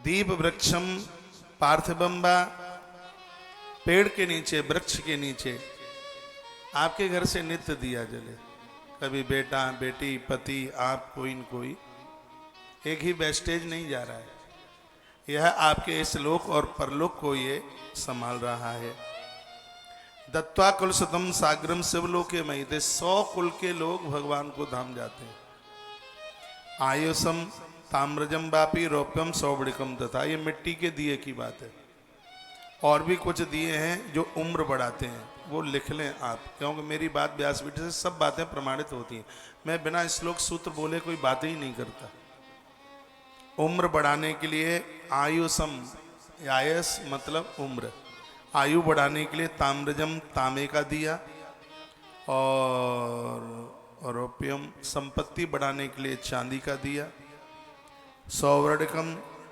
दीप वृक्षम पार्थिवम वा, पेड़ के नीचे, वृक्ष के नीचे आपके घर से नित्य दिया जले। कभी बेटा बेटी पति आप कोई न कोई, एक ही वेस्टेज नहीं जा रहा है। यह आपके इस लोक और परलोक को ये संभाल रहा है। दत्वा कुल सुतम साग्रम शिवलोके महिते, 100 कुल के लोग भगवान को धाम जाते हैं। आयुषम ताम्रजम वापी रौप्यम सौवड़िकम तथा, ये मिट्टी के दिए की बात है। और भी कुछ दिए हैं जो उम्र बढ़ाते हैं, वो लिख लें आप, क्योंकि मेरी बात व्यासपीठ से सब बातें प्रमाणित होती हैं। मैं बिना श्लोक सूत्र बोले कोई बातें ही नहीं करता। उम्र बढ़ाने के लिए आयुषम, आयस मतलब उम्र, आयु बढ़ाने के लिए ताम्रजम तांबे का दिया, और रौप्यम संपत्ति बढ़ाने के लिए चांदी का दिया, सौवर्णकम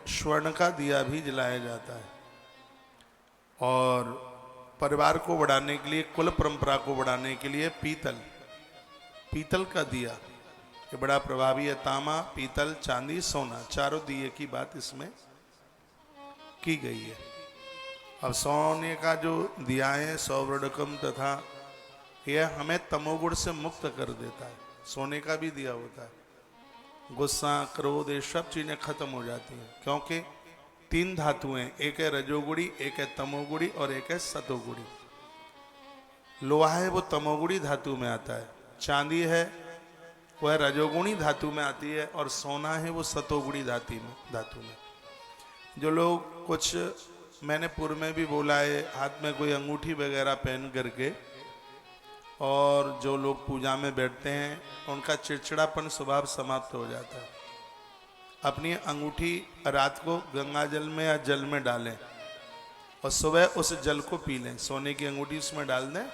स्वर्ण का दिया भी जलाया जाता है। और परिवार को बढ़ाने के लिए, कुल परंपरा को बढ़ाने के लिए पीतल, पीतल का दिया ये बड़ा प्रभावी है। तांबा, पीतल, चांदी, सोना, चारों दिए की बात इसमें की गई है। अब सोने का जो दिया है सौवर्णकम तथा, यह हमें तमोगुण से मुक्त कर देता है। सोने का भी दिया होता है, गुस्सा क्रोध ये सब चीजें खत्म हो जाती हैं, क्योंकि 3 धातुएं, एक है रजोगुड़ी, एक है तमोगुड़ी और एक है सतोगुड़ी। लोहा है वो तमोगुड़ी धातु में आता है, चांदी है वह रजोगुणी धातु में आती है, और सोना है वो सतोगुणी धातु में। जो लोग कुछ, मैंने पूर्व में भी बोला है, हाथ में कोई अंगूठी वगैरह पहन करके, और जो लोग पूजा में बैठते हैं उनका चिड़चिड़ापन स्वभाव समाप्त हो जाता है। अपनी अंगूठी रात को गंगा जल में या जल में डालें और सुबह उस जल को पी लें। सोने की अंगूठी उसमें डाल दें,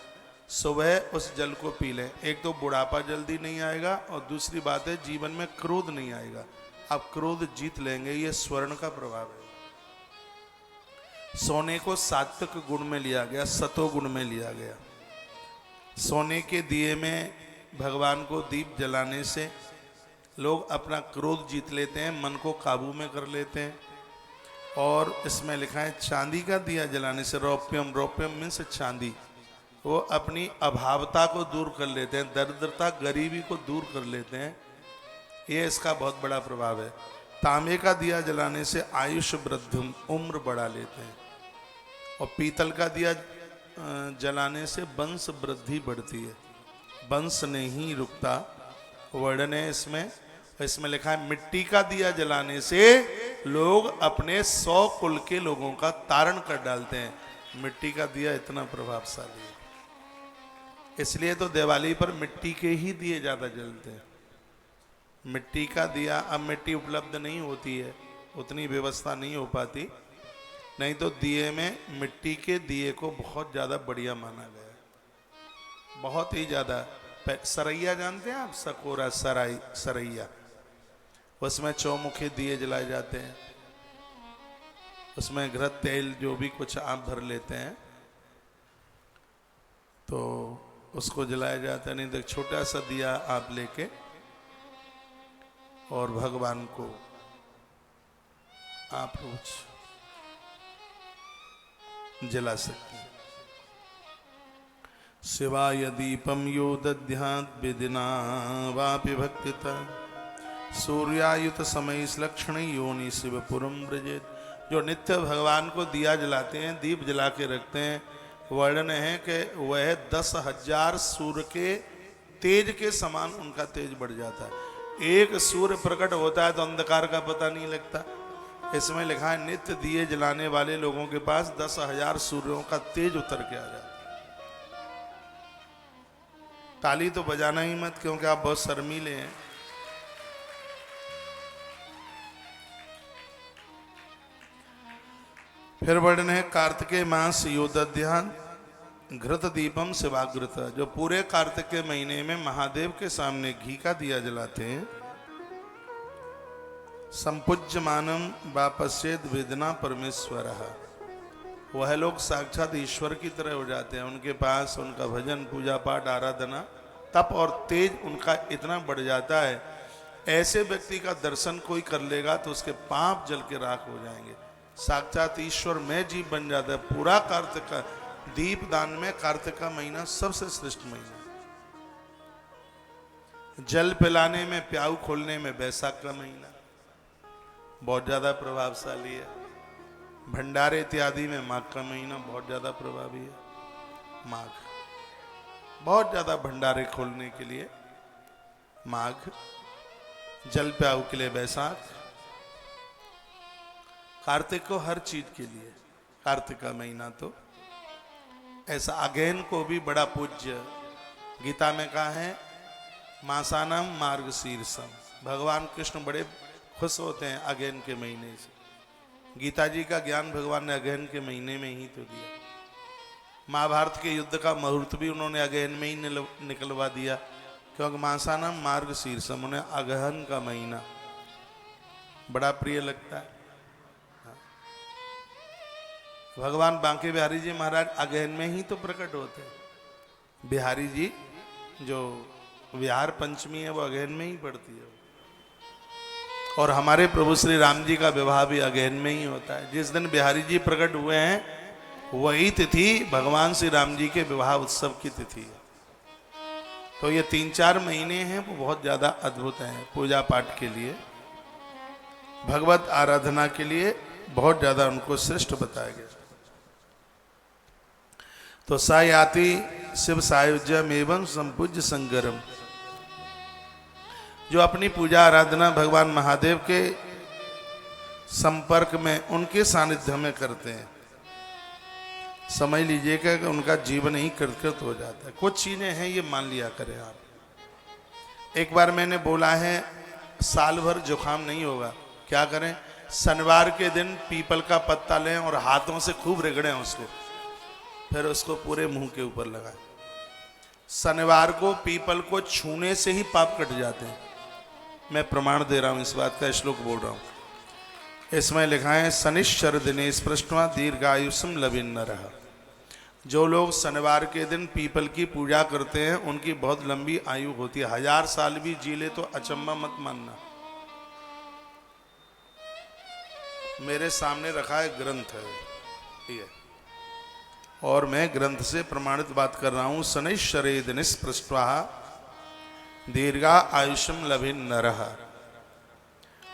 सुबह उस जल को पी लें। एक तो बुढ़ापा जल्दी नहीं आएगा, और दूसरी बात है जीवन में क्रोध नहीं आएगा। आप क्रोध जीत लेंगे, ये स्वर्ण का प्रभाव है। सोने को सात्विक गुण में लिया गया, सतो गुण में लिया गया। सोने के दिए में भगवान को दीप जलाने से लोग अपना क्रोध जीत लेते हैं, मन को काबू में कर लेते हैं। और इसमें लिखा है चांदी का दिया जलाने से, रौप्यम, रौप्यम मीन्स चांदी, वो अपनी अभावता को दूर कर लेते हैं, दरिद्रता गरीबी को दूर कर लेते हैं। ये इसका बहुत बड़ा प्रभाव है। तांबे का दिया जलाने से आयुष वृद्धि, उम्र बढ़ा लेते हैं। और पीतल का दिया जलाने से वंश वृद्धि बढ़ती है, वंश नहीं रुकता। वर्णन है इसमें, इसमें लिखा है मिट्टी का दिया जलाने से लोग अपने 100 कुल के लोगों का तारण कर डालते हैं। मिट्टी का दिया इतना प्रभावशाली है, इसलिए तो दिवाली पर मिट्टी के ही दिए ज्यादा जलते हैं। मिट्टी का दिया, अब मिट्टी उपलब्ध नहीं होती है, उतनी व्यवस्था नहीं हो पाती, नहीं तो दिए में मिट्टी के दिए को बहुत ज्यादा बढ़िया माना गया है, बहुत ही ज्यादा। सरैया जानते हैं आप, सकोरा सरैया, उसमें चौमुखी दिए जलाए जाते हैं। उसमें घृत तेल जो भी कुछ आप भर लेते हैं तो उसको जलाया जाता है। नहीं तो छोटा सा दिया आप लेके और भगवान को आप रोज जला सकते हैं। शिवाय दीपम यो दध्यात् विदिना वापि भक्तिता, सूर्यायुत समय लक्षण योनि शिवपुरम व्रजेत। जो नित्य भगवान को दिया जलाते हैं, दीप जला के रखते हैं, वर्णन है कि वह 10,000 सूर्य के तेज के समान उनका तेज बढ़ जाता है। एक सूर्य प्रकट होता है तो अंधकार का पता नहीं लगता। इसमें लिखा है नित्य दिए जलाने वाले लोगों के पास 10,000 सूर्यों का तेज उतर के आ जाता है। ताली तो बजाना ही मत, क्योंकि आप बहुत शर्मीले हैं। फिर वर्णन है कार्तिकेय मास योदध्यान घृत दीपम शिवाग्रत। जो पूरे कार्तिक के महीने में महादेव के सामने घी का दिया जलाते हैं, संपूज्यमानम वापस्येद वेदना परमेश्वर, वह लोग साक्षात ईश्वर की तरह हो जाते हैं। उनके पास उनका भजन पूजा पाठ आराधना तप और तेज उनका इतना बढ़ जाता है ऐसे व्यक्ति का दर्शन कोई कर लेगा तो उसके पाप जल के राख हो जाएंगे। साक्षात ईश्वर में जीव बन जाता है। पूरा कार्तिक का दीप दान में कार्तिक का महीना सबसे श्रेष्ठ महीना। जल पिलाने में, प्याऊ खोलने में बैसाख का महीना बहुत ज्यादा प्रभावशाली है। भंडारे इत्यादि में माघ का महीना बहुत ज्यादा प्रभावी है। माघ बहुत ज्यादा भंडारे खोलने के लिए माघ, जल प्याऊ के लिए बैसाख, कार्तिक को हर चीज के लिए कार्तिक का महीना तो ऐसा। अगेन को भी बड़ा पूज्य गीता में कहा है, मासानम मार्गशीर्षम। भगवान कृष्ण बड़े खुश होते हैं अगेन के महीने से। गीता जी का ज्ञान भगवान ने अगेन के महीने में ही तो दिया। महाभारत के युद्ध का मुहूर्त भी उन्होंने अगेन में ही निकलवा दिया, क्योंकि मासानम मार्गशीर्षम, उन्हें अगहन का महीना बड़ा प्रिय लगता है। भगवान बांके बिहारी जी महाराज अगहन में ही तो प्रकट होते हैं। बिहारी जी जो विहार पंचमी है वो अगहन में ही पड़ती है। और हमारे प्रभु श्री राम जी का विवाह भी अगहन में ही होता है। जिस दिन बिहारी जी प्रकट हुए हैं वही तिथि भगवान श्री राम जी के विवाह उत्सव की तिथि है। तो ये 3-4 महीने हैं वो बहुत ज्यादा अद्भुत हैं पूजा पाठ के लिए, भगवत आराधना के लिए बहुत ज्यादा उनको श्रेष्ठ बताया गया। तो सायाति शिव सायुज्यम एवं संपूज्य संगरम, जो अपनी पूजा आराधना भगवान महादेव के संपर्क में, उनके सानिध्य में करते हैं, समझ लीजिएगा कि उनका जीवन ही कृतकृत हो जाता है। कुछ चीजें हैं ये मान लिया करें आप। एक बार मैंने बोला है साल भर जुकाम नहीं होगा, क्या करें? शनिवार के दिन पीपल का पत्ता लें और हाथों से खूब रगड़ें उसको, फिर उसको पूरे मुंह के ऊपर लगाएं। शनिवार को पीपल को छूने से ही पाप कट जाते हैं। मैं प्रमाण दे रहा हूं, इस बात का श्लोक बोल रहा हूं। इसमें लिखा है, शनिश्चर दिने स्पृष्टवा दीर्घायुष्म लविन्नरः। जो लोग शनिवार के दिन पीपल की पूजा करते हैं उनकी बहुत लंबी आयु होती है। 1000 साल भी जी ले तो अचंबा मत मानना। मेरे सामने रखा है ग्रंथ है ये, और मैं ग्रंथ से प्रमाणित बात कर रहा हूं। शनिश्चरे दिने स्पृष्टवा दीर्घा आयुष्म लविन्नरः।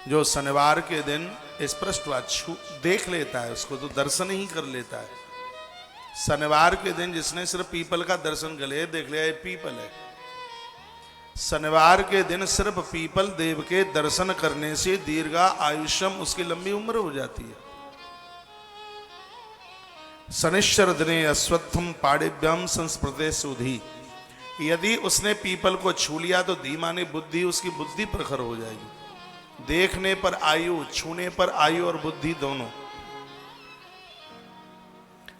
जो शनिवार के दिन स्पृष्टवा देख लेता है, उसको तो दर्शन ही कर लेता है। शनिवार के दिन जिसने सिर्फ पीपल का दर्शन कर लिया, देख लिया ये पीपल है। शनिवार के दिन सिर्फ पीपल देव के दर्शन करने से दीर्घा आयुष्म, उसकी लंबी उम्र हो जाती है। शनिश्चर दिने अश्वत्थम पाणिभ्यम संस्पृते सुधी। यदि उसने पीपल को छू लिया तो धीमाने बुद्धि, उसकी बुद्धि प्रखर हो जाएगी। देखने पर आयु, छूने पर आयु और बुद्धि दोनों।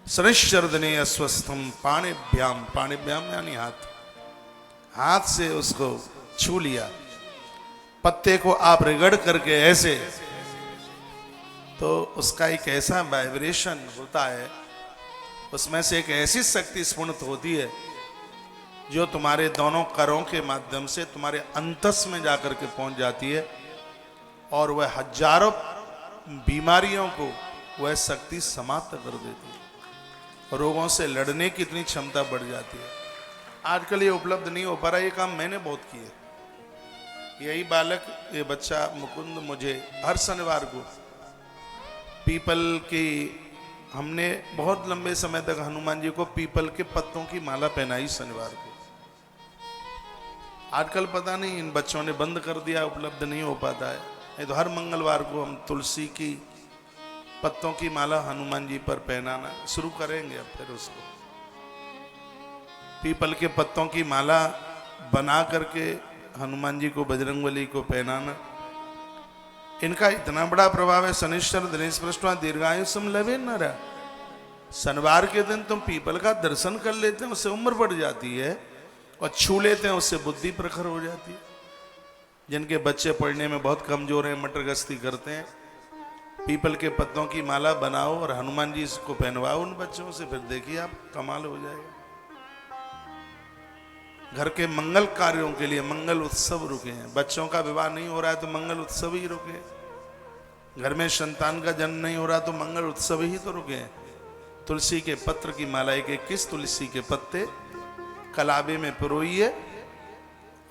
शनिश्चर दिने अस्वस्थम पाणिभ्याम, पाणिभ्याम यानी हाथ, हाथ से उसको छू लिया। पत्ते को आप रगड़ करके ऐसे, तो उसका एक ऐसा वाइब्रेशन होता है, उसमें से एक ऐसी शक्ति स्फुरित होती है जो तुम्हारे दोनों करों के माध्यम से तुम्हारे अंतस में जाकर के पहुंच जाती है, और वह हजारों बीमारियों को वह शक्ति समाप्त कर देती है। रोगों से लड़ने की इतनी क्षमता बढ़ जाती है। आजकल ये उपलब्ध नहीं हो पा रहा, ये काम मैंने बहुत किए। यही बालक, ये बच्चा मुकुंद, मुझे हर शनिवार को पीपल की, हमने बहुत लंबे समय तक हनुमान जी को पीपल के पत्तों की माला पहनाई शनिवार को। आजकल पता नहीं इन बच्चों ने बंद कर दिया, उपलब्ध नहीं हो पाता है। नहीं तो हर मंगलवार को हम तुलसी की पत्तों की माला हनुमान जी पर पहनाना शुरू करेंगे। अब फिर उसको पीपल के पत्तों की माला बना करके हनुमान जी को, बजरंगबली को पहनाना, इनका इतना बड़ा प्रभाव है। शनिश्चर दिने स्पृष्टवा दीर्घायुष्म लविन्नरः। शनिवार के दिन तुम पीपल का दर्शन कर लेते हैं, उससे उम्र बढ़ जाती है, और छू लेते हैं उससे बुद्धि प्रखर हो जाती है। जिनके बच्चे पढ़ने में बहुत कमजोर हैं, मटर गश्ती करते हैं, पीपल के पत्तों की माला बनाओ और हनुमान जी इसको पहनवाओ उन बच्चों से, फिर देखिए आप कमाल हो जाएगा। घर के मंगल कार्यों के लिए मंगल उत्सव रुके हैं। बच्चों का विवाह नहीं हो रहा है तो मंगल उत्सव ही रुके। घर में संतान का जन्म नहीं हो रहा तो मंगल उत्सव ही तो रुके हैं। तुलसी के पत्र की माला, एक 21 तुलसी के पत्ते कलाबे में पिरोइए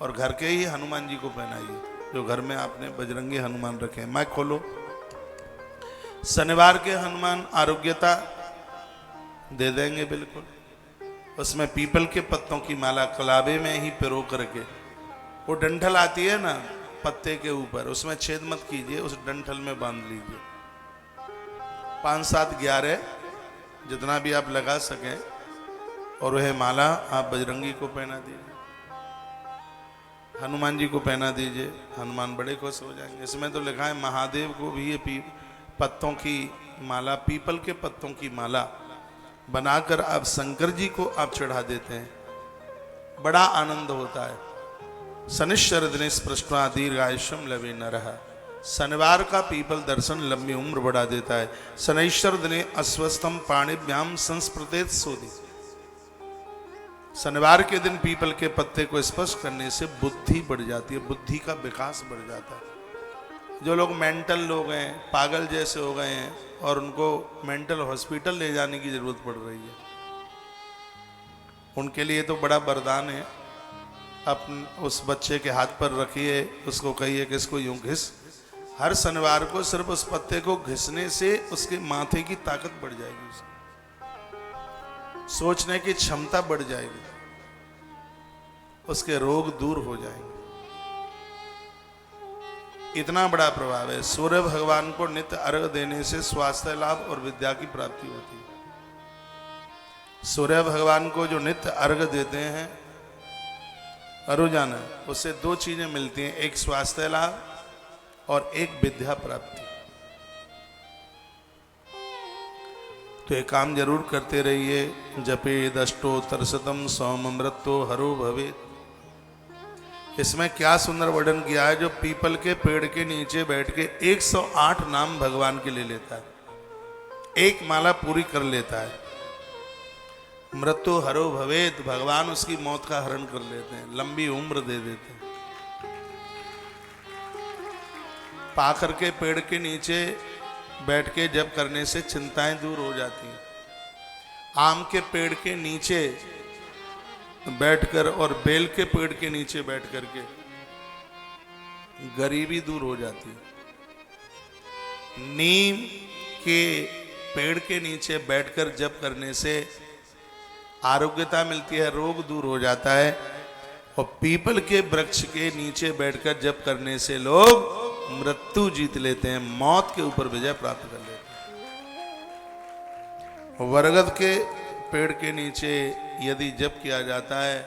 और घर के ही हनुमान जी को पहनाइए, जो घर में आपने बजरंगी हनुमान रखे हैं। मैं खोलो। शनिवार के हनुमान आरोग्यता दे देंगे बिल्कुल। उसमें पीपल के पत्तों की माला कलाबे में ही पिरो करके, वो डंठल आती है ना पत्ते के ऊपर, उसमें छेद मत कीजिए, उस डंठल में बांध लीजिए। 5, 7, 11 जितना भी आप लगा सकें, और वह माला आप बजरंगी को पहना दीजिए, हनुमान जी को पहना दीजिए। हनुमान बड़े खुश हो जाएंगे। इसमें तो लिखा है महादेव को भी ये पत्तों की माला, पीपल के पत्तों की माला बनाकर आप शंकर जी को आप चढ़ा देते हैं, बड़ा आनंद होता है। शनिश्चर दिनेश पृष्ठा दीर्घायुष्यम लवे नरः। शनिवार का पीपल दर्शन लंबी उम्र बढ़ा देता है। शनिश्चर दिने अस्वस्थम पाणिभ्याम संस्पृतेत सोदि। शनिवार के दिन पीपल के पत्ते को स्पर्श करने से बुद्धि बढ़ जाती है, बुद्धि का विकास बढ़ जाता है। जो लोग मेंटल लोग हैं, पागल जैसे हो गए हैं और उनको मेंटल हॉस्पिटल ले जाने की जरूरत पड़ रही है, उनके लिए तो बड़ा वरदान है। अपन उस बच्चे के हाथ पर रखिए, उसको कहिए कि इसको यूं घिस। हर शनिवार को सिर्फ उस पत्ते को घिसने से उसके माथे की ताकत बढ़ जाएगी, सोचने की क्षमता बढ़ जाएगी, उसके रोग दूर हो जाएंगे। इतना बड़ा प्रभाव है। सूर्य भगवान को नित्य अर्घ देने से स्वास्थ्य लाभ और विद्या की प्राप्ति होती है। सूर्य भगवान को जो नित्य अर्घ देते हैं रोजाना, उससे 2 चीजें मिलती हैं, एक स्वास्थ्य लाभ और एक विद्या प्राप्ति। तो ये काम जरूर करते रहिए। जपेद अष्टोत्तर शतम सौमृतो हरो भवेत्। इसमें क्या सुंदर वर्णन किया है। जो पीपल के पेड़ के नीचे बैठ के 108 नाम भगवान के ले लेता है, एक माला पूरी कर लेता है, मृत्यु हरो भवेत्, भगवान उसकी मौत का हरण कर लेते हैं, लंबी उम्र दे देते हैं। पाखर के पेड़ के नीचे बैठ के जप करने से चिंताएं दूर हो जाती हैं। आम के पेड़ के नीचे बैठकर और बेल के पेड़ के नीचे बैठ करके गरीबी दूर हो जाती है। नीम के पेड़ के नीचे बैठकर जप करने से आरोग्यता मिलती है, रोग दूर हो जाता है। और पीपल के वृक्ष के नीचे बैठकर जप करने से लोग मृत्यु जीत लेते हैं, मौत के ऊपर विजय प्राप्त कर लेते हैं। बरगद के पेड़ के नीचे यदि जप किया जाता है,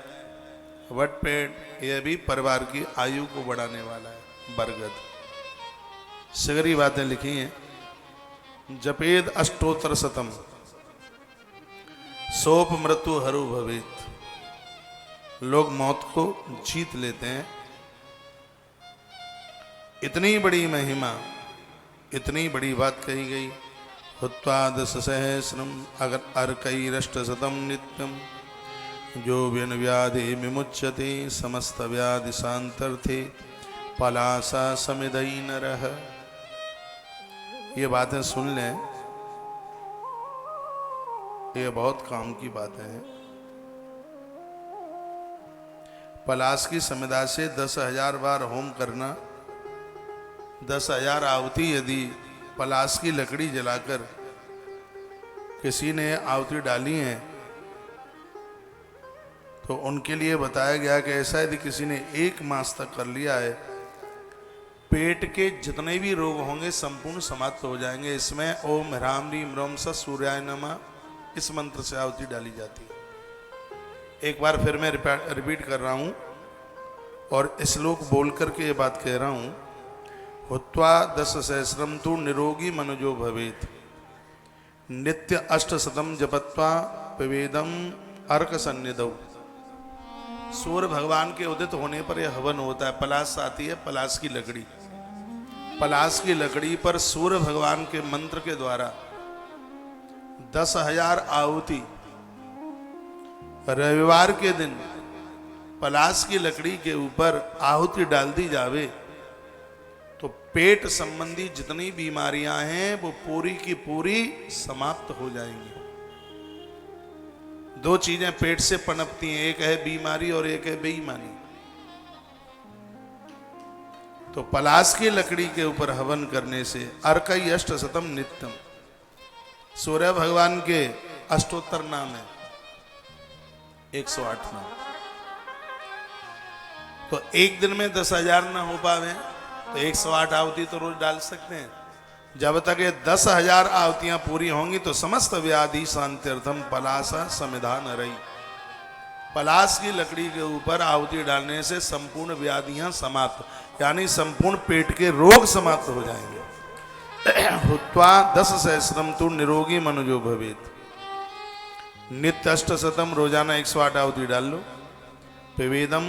वट पेड़, यह भी परिवार की आयु को बढ़ाने वाला है। बरगद सगरी बातें लिखी हैं। जपेद अष्टोत्तर शतम सोप मृत्यु हरो भवेत्। लोग मौत को जीत लेते हैं। इतनी बड़ी महिमा, इतनी बड़ी बात कही गई। हुत्वा 10 सहस्रम अगर अर्कैरष्ट शतम नित्यम जो व्यन व्याधि विमुच्यते समस्त व्याधि शांतर्थे पलासा समिदई नरः। ये बातें सुन लें, ये बहुत काम की बातें हैं। पलाश की समिधा से 10,000 बार होम करना, 10,000 आहुति यदि पलाश की लकड़ी जलाकर किसी ने आहुति डाली है तो उनके लिए बताया गया कि ऐसा यदि किसी ने 1 मास तक कर लिया है, पेट के जितने भी रोग होंगे संपूर्ण समाप्त हो जाएंगे। इसमें ओम ह्राम ह्रीम रोम स सूर्याय नमः इस मंत्र से आहुति डाली जाती है। एक बार फिर मैं रिपीट कर रहा हूँ और श्लोक बोल करके ये बात कह रहा हूँ। हुत्वा 10 सहस्रम तु निरोगी मनुजो भवेत् नित्य 8 शतम जपत्वा पिवेदम अर्क सन्निधौ। सूर्य भगवान के उदित होने पर यह हवन होता है। पलाश आती है, पलाश की लकड़ी, पलाश की लकड़ी पर सूर्य भगवान के मंत्र के द्वारा 10,000 आहुति रविवार के दिन पलाश की लकड़ी के ऊपर आहुति डाल दी जावे तो पेट संबंधी जितनी बीमारियां हैं वो पूरी की पूरी समाप्त हो जाएंगी। दो चीजें पेट से पनपती हैं, एक है बीमारी और एक है बेईमानी। तो पलाश की लकड़ी के ऊपर हवन करने से अर्कई अष्ट शतम नित्यम, सूर्य भगवान के अष्टोत्तर नाम है 108 नाम। तो एक दिन में 10,000 ना हो पावे तो 108 आहुति तो रोज डाल सकते हैं। जब तक ये 10,000 आहुतियां पूरी होंगी तो समस्त व्याधि शांत्यर्थम पलासा समिधान रही। पलाश की लकड़ी के ऊपर आहुति डालने से संपूर्ण व्याधियां समाप्त, यानी संपूर्ण पेट के रोग समाप्त हो जाएंगे। हुत्वा 10 सहस्रम तु निरोगी मनुजो भवेत। नित्य 800 रोजाना 108 आहुति डाल लो। पिवेदम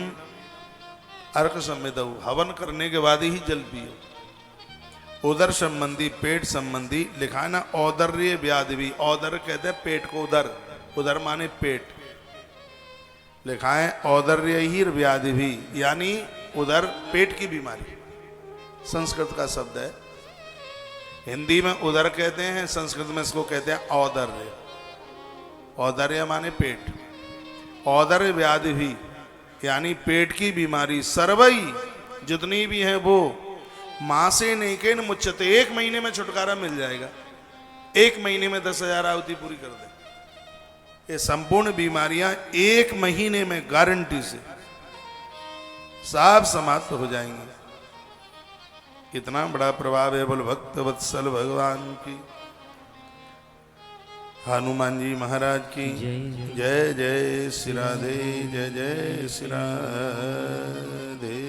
अर्क संविदौ, हवन करने के बाद ही जल पियो। उदर संबंधी, पेट संबंधी लिखा है ना, औदर्य व्याधि भी, औदर कहते हैं पेट को, उदर, उदर माने पेट, लिखा है औदर्य ही व्याधि भी, यानी उदर पेट की बीमारी, संस्कृत का शब्द है। हिंदी में उदर कहते हैं, संस्कृत में इसको कहते हैं औदर्य। औदर्य माने पेट, औदर्य व्याधि भी यानी पेट की बीमारी, सर्वई जितनी भी है वो मासे नेकेन मुच्यते, 1 महीने में छुटकारा मिल जाएगा। 1 महीने में 10,000 आहुति पूरी कर दे। ये संपूर्ण बीमारियां 1 महीने में गारंटी से सब समाप्त हो जाएंगी। कितना बड़ा प्रभाव है। बोल भक्त वत्सल भगवान की, हनुमान जी महाराज की जय जय श्री राधे, जय जय श्री राधे।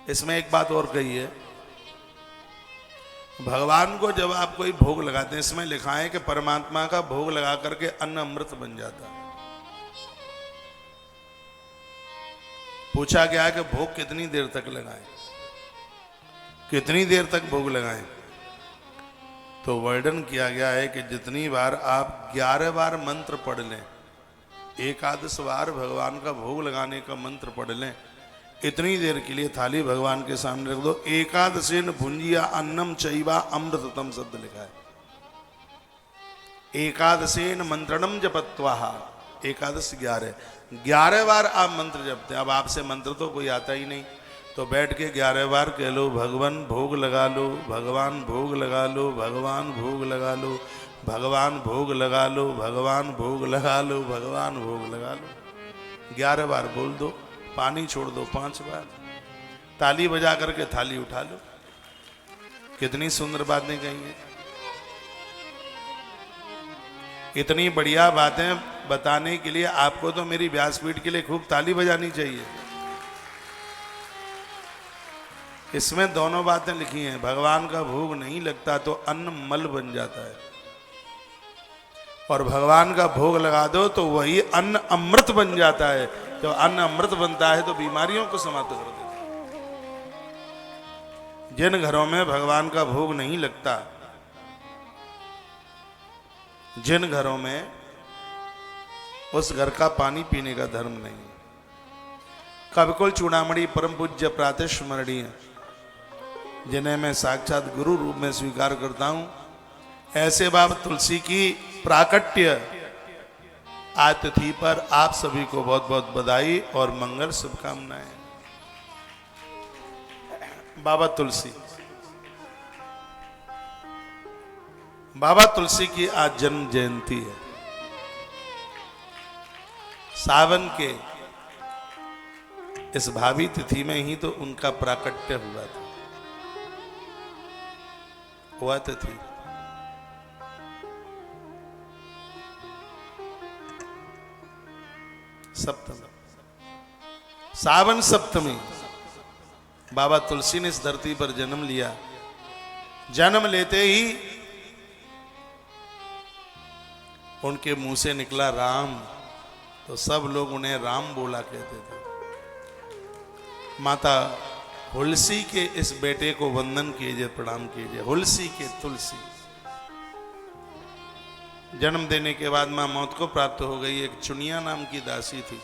इसमें एक बात और कही है, भगवान को जब आप कोई भोग लगाते हैं, इसमें लिखा है कि परमात्मा का भोग लगा करके अन्न अमृत बन जाता है। पूछा गया है कि भोग कितनी देर तक लगाएं, कितनी देर तक भोग लगाएं? तो वर्णन किया गया है कि जितनी बार आप 11 बार मंत्र पढ़ लें, 11 बार भगवान का भोग लगाने का मंत्र पढ़ लें, इतनी देर के लिए थाली भगवान के सामने रख दो। एकादशेन भुंजिया अन्नम चैवा अमृततम शब्द लिखा है। एकादशेन मंत्रणम जपत्वा, एकादश 11 बार आप मंत्र जपते हैं। अब आपसे मंत्र तो कोई आता ही नहीं, तो बैठ के 11 बार कह लो, भगवान भोग लगा लो, भगवान भोग लगा लो, भगवान भोग लगा लो, भगवान भोग लगा लो, भगवान भोग लगा लो, भगवान भोग लगा लो। 11 बार बोल दो, पानी छोड़ दो 5 बार, ताली बजा करके थाली उठा लो। कितनी सुंदर बातें कही हैं। इतनी बढ़िया बातें बताने के लिए आपको तो मेरी व्यासपीठ के लिए खूब ताली बजानी चाहिए। इसमें दोनों बातें लिखी हैं। भगवान का भोग नहीं लगता तो अन्न मल बन जाता है, और भगवान का भोग लगा दो तो वही अन्न अमृत बन जाता है। जब अन्न अमृत बनता है तो बीमारियों को समाप्त कर देता है। जिन घरों में भगवान का भोग नहीं लगता, जिन घरों में, उस घर का पानी पीने का धर्म नहीं। कविकुल चूड़ामणि परम पूज्य प्रातः स्मरणीय, जिन्हें मैं साक्षात गुरु रूप में स्वीकार करता हूं, ऐसे बाबा तुलसी की प्राकट्य आज तिथि पर आप सभी को बहुत बहुत बधाई और मंगल शुभकामनाएं। बाबा तुलसी, बाबा तुलसी की आज जन्म जयंती है। सावन के इस भावी तिथि में ही तो उनका प्राकट्य हुआ तिथि। सप्तमी, सावन सप्तमी, बाबा तुलसी ने इस धरती पर जन्म लिया। जन्म लेते ही उनके मुंह से निकला राम, तो सब लोग उन्हें राम बोला कहते थे। माता हुलसी के इस बेटे को वंदन कीजिए, प्रणाम कीजिए। हुलसी के तुलसी, जन्म देने के बाद मां मौत को प्राप्त हो गई। एक चुनिया नाम की दासी थी,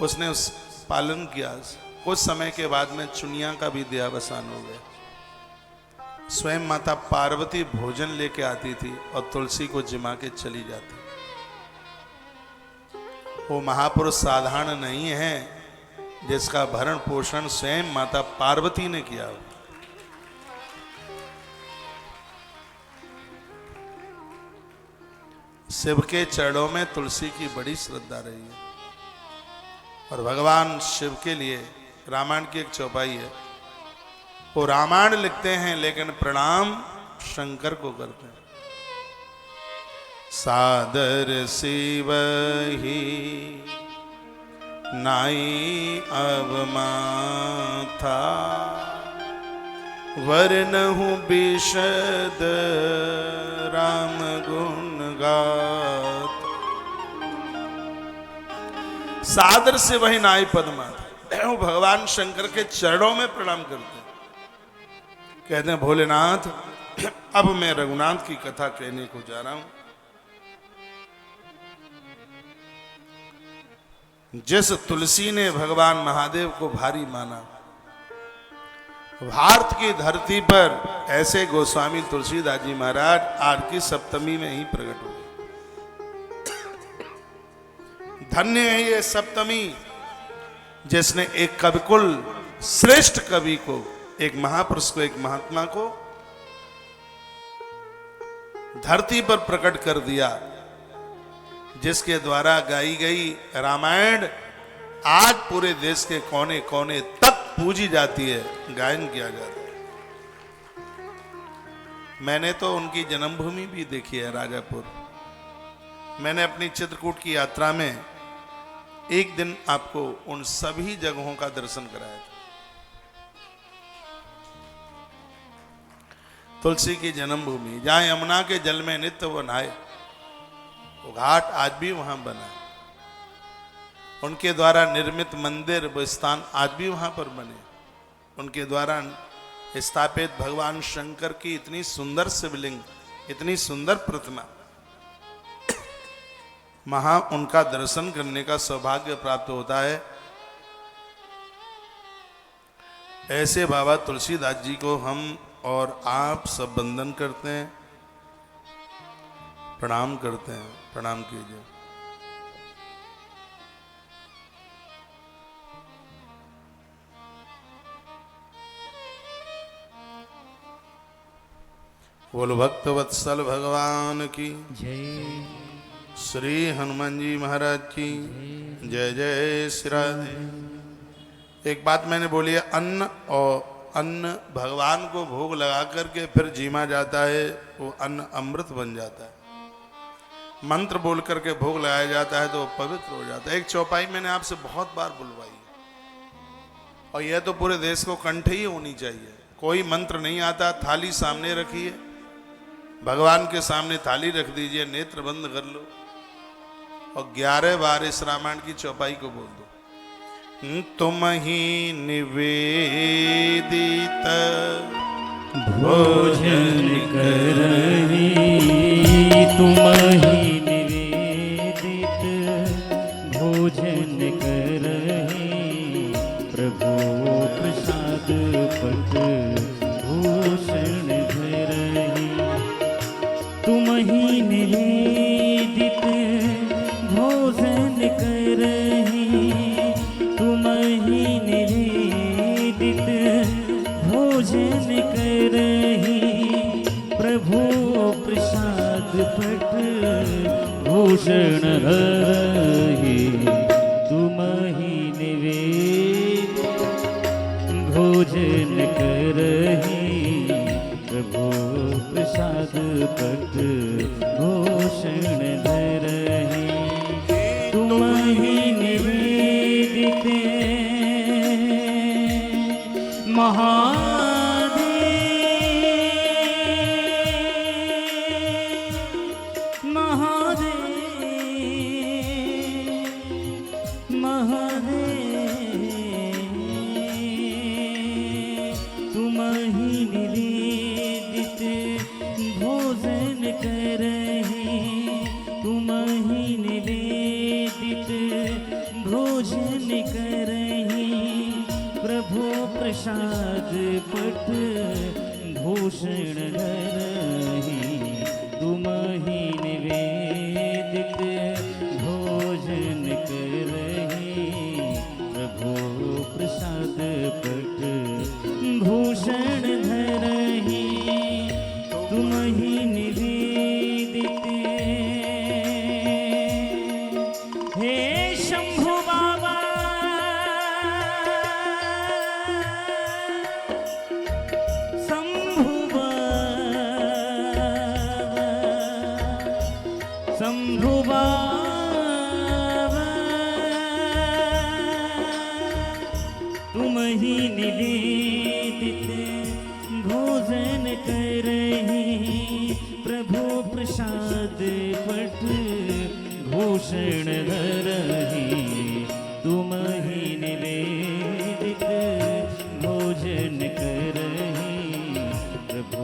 उसने उस पालन किया। कुछ समय के बाद में चुनिया का भी देहावसान हो गया। स्वयं माता पार्वती भोजन लेके आती थी और तुलसी को जिमा के चली जाती। वो महापुरुष साधारण नहीं है जिसका भरण पोषण स्वयं माता पार्वती ने किया हो। शिव के चरणों में तुलसी की बड़ी श्रद्धा रही है और भगवान शिव के लिए रामायण की एक चौपाई है, वो रामायण लिखते हैं लेकिन प्रणाम शंकर को करते हैं। सादर शिव ही नाई अब माथा, वरनहु विशद राम गुण गात। सादर से वही नाई पद्मा था, वो भगवान शंकर के चरणों में प्रणाम करते हैं। कहते हैं भोलेनाथ, अब मैं रघुनाथ की कथा कहने को जा रहा हूं। जिस तुलसी ने भगवान महादेव को भारी माना, भारत की धरती पर ऐसे गोस्वामी तुलसीदास जी महाराज आज की सप्तमी में ही प्रकट हुए। धन्य है ये सप्तमी जिसने एक कविकुल श्रेष्ठ कवि को, एक महापुरुष को, एक महात्मा को धरती पर प्रकट कर दिया, जिसके द्वारा गाई गई रामायण आज पूरे देश के कोने कोने तक पूजी जाती है, गायन किया जाता है। मैंने तो उनकी जन्मभूमि भी देखी है, राजापुर। मैंने अपनी चित्रकूट की यात्रा में एक दिन आपको उन सभी जगहों का दर्शन कराया था। तुलसी की जन्मभूमि, जहां यमुना के जल में नित्य वो नहाए, वो घाट आज भी वहां बना है। उनके द्वारा निर्मित मंदिर, वो स्थान आज भी वहां पर बने। उनके द्वारा स्थापित भगवान शंकर की इतनी सुंदर शिवलिंग, इतनी सुंदर प्रतिमा, वहां उनका दर्शन करने का सौभाग्य प्राप्त होता है। ऐसे बाबा तुलसीदास जी को हम और आप सब वंदन करते हैं, प्रणाम करते हैं। प्रणाम कीजिए। बोलो भक्त वत्सल भगवान की जय। श्री हनुमान जी महाराज की जय। जय श्री राधे। एक बात मैंने बोली है, अन्न भगवान को भोग लगा करके फिर जीमा जाता है, वो अन्न अमृत बन जाता है। मंत्र बोल करके भोग लगाया जाता है तो वो पवित्र हो जाता है। एक चौपाई मैंने आपसे बहुत बार बुलवाई और यह तो पूरे देश को कंठ ही होनी चाहिए। कोई मंत्र नहीं आता, थाली सामने रखिए, भगवान के सामने थाली रख दीजिए, नेत्र बंद कर लो और 11 बार इस रामायण की चौपाई को बोल दो। तुम ही निवेदित भोजन करही, तुम ही निवेदित भोजन करही, प्रभु प्रसाद पट भूषण धरही। तुम ही निवेदित भोजन करही, तुम ही निवेदित भोजन करही, प्रभु प्रसाद पट भूषण धरही। तुम ही निवेदित भोजन करही, प्रभु प्रसाद पट भूषण धरही। तुम ही निवेदित तुम ही निवेदित भोजन प्रभु प्रसाद पट भूषण धरहि तुमहि निवेदित भोजन करहि प्रभु प्रसाद पट भूषण धरहि तुमहि निवेदित। हे शंभु बाबा शंभु बाबा शंभु बाबा तुमहि निवेदित भोजन करहि प्रभु प्रसाद पट भूषण धरहि तुमहि निवेदित भोजन करहि प्रभु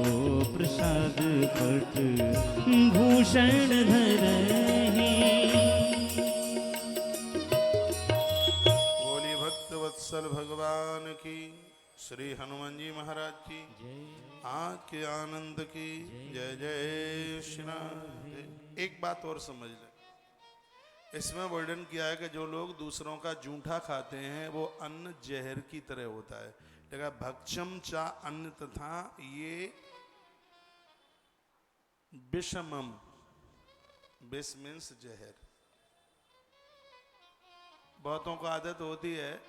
प्रसाद पट भूषण धरहि। बोली भक्त वत्सल भगवान की, श्री हनुमान जी महाराज की, आज के आनंद की जय जय श्री राम। एक बात और समझ लें, इसमें वर्णन किया है कि जो लोग दूसरों का जूठा खाते हैं वो अन्न जहर की तरह होता है। देखा भक्षम चा अन्न तथा ये विषमम, विष मीन्स जहर। बहुतों को आदत होती है,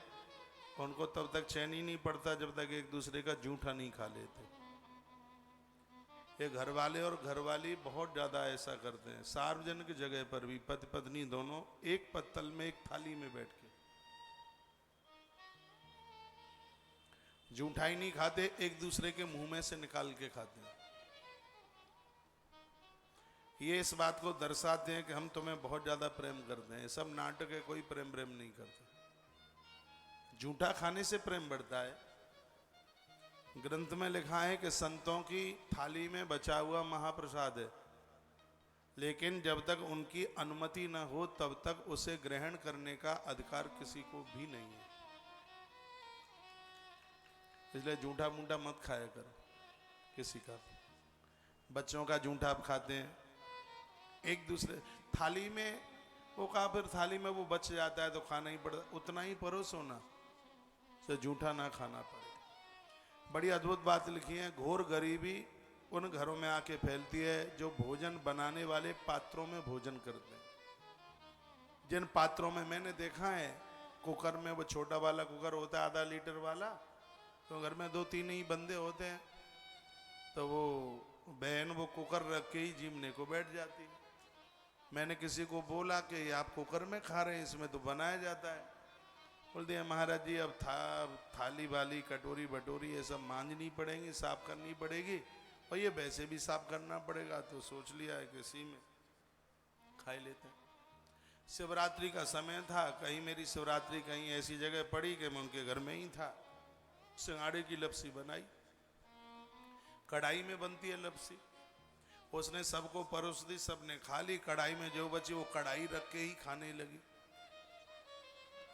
उनको तब तक चैन ही नहीं पड़ता जब तक एक दूसरे का जूठा नहीं खा लेते। ये घर वाले और घरवाली बहुत ज्यादा ऐसा करते हैं। सार्वजनिक जगह पर भी पति पत्नी दोनों एक पत्तल में एक थाली में बैठ के जूठा ही नहीं खाते, एक दूसरे के मुंह में से निकाल के खाते हैं। ये इस बात को दर्शाते हैं कि हम तुम्हें बहुत ज्यादा प्रेम करते हैं। सब नाटक है, कोई प्रेम प्रेम नहीं करते। जूठा खाने से प्रेम बढ़ता है। ग्रंथ में लिखा है कि संतों की थाली में बचा हुआ महाप्रसाद है, लेकिन जब तक उनकी अनुमति न हो तब तक उसे ग्रहण करने का अधिकार किसी को भी नहीं है। इसलिए जूठा मूठा मत खाया करो किसी का। बच्चों का जूठा आप खाते हैं, एक दूसरे थाली में वो कहा, फिर थाली में वो बच जाता है तो खाना ही पड़ता, उतना ही परोसो ना, से जूठा ना खाना पड़े। बड़ी अद्भुत बात लिखी है, घोर गरीबी उन घरों में आके फैलती है जो भोजन बनाने वाले पात्रों में भोजन करते हैं। जिन पात्रों में मैंने देखा है, कुकर में, वो छोटा वाला कुकर होता है आधा लीटर वाला, तो घर में 2-3 ही बंदे होते हैं, तो वो बहन वो कुकर रख के ही जीमने को बैठ जाती है। मैंने किसी को बोला कि आप कुकर में खा रहे हैं, इसमें तो बनाया जाता है। बोलते हैं महाराज जी अब थाली वाली कटोरी बटोरी ये सब मांजनी पड़ेंगी, साफ करनी पड़ेगी, और ये वैसे भी साफ करना पड़ेगा, तो सोच लिया है कि इसी में खा लेते हैं। शिवरात्रि का समय था, कहीं मेरी शिवरात्रि कहीं ऐसी जगह पड़ी कि मैं उनके घर में ही था। सिंगाड़े की लपसी बनाई, कढ़ाई में बनती है लपसी, उसने सबको परोस दी, सबने खा ली। कढ़ाई में जो बची वो कढ़ाई रख के ही खाने लगी।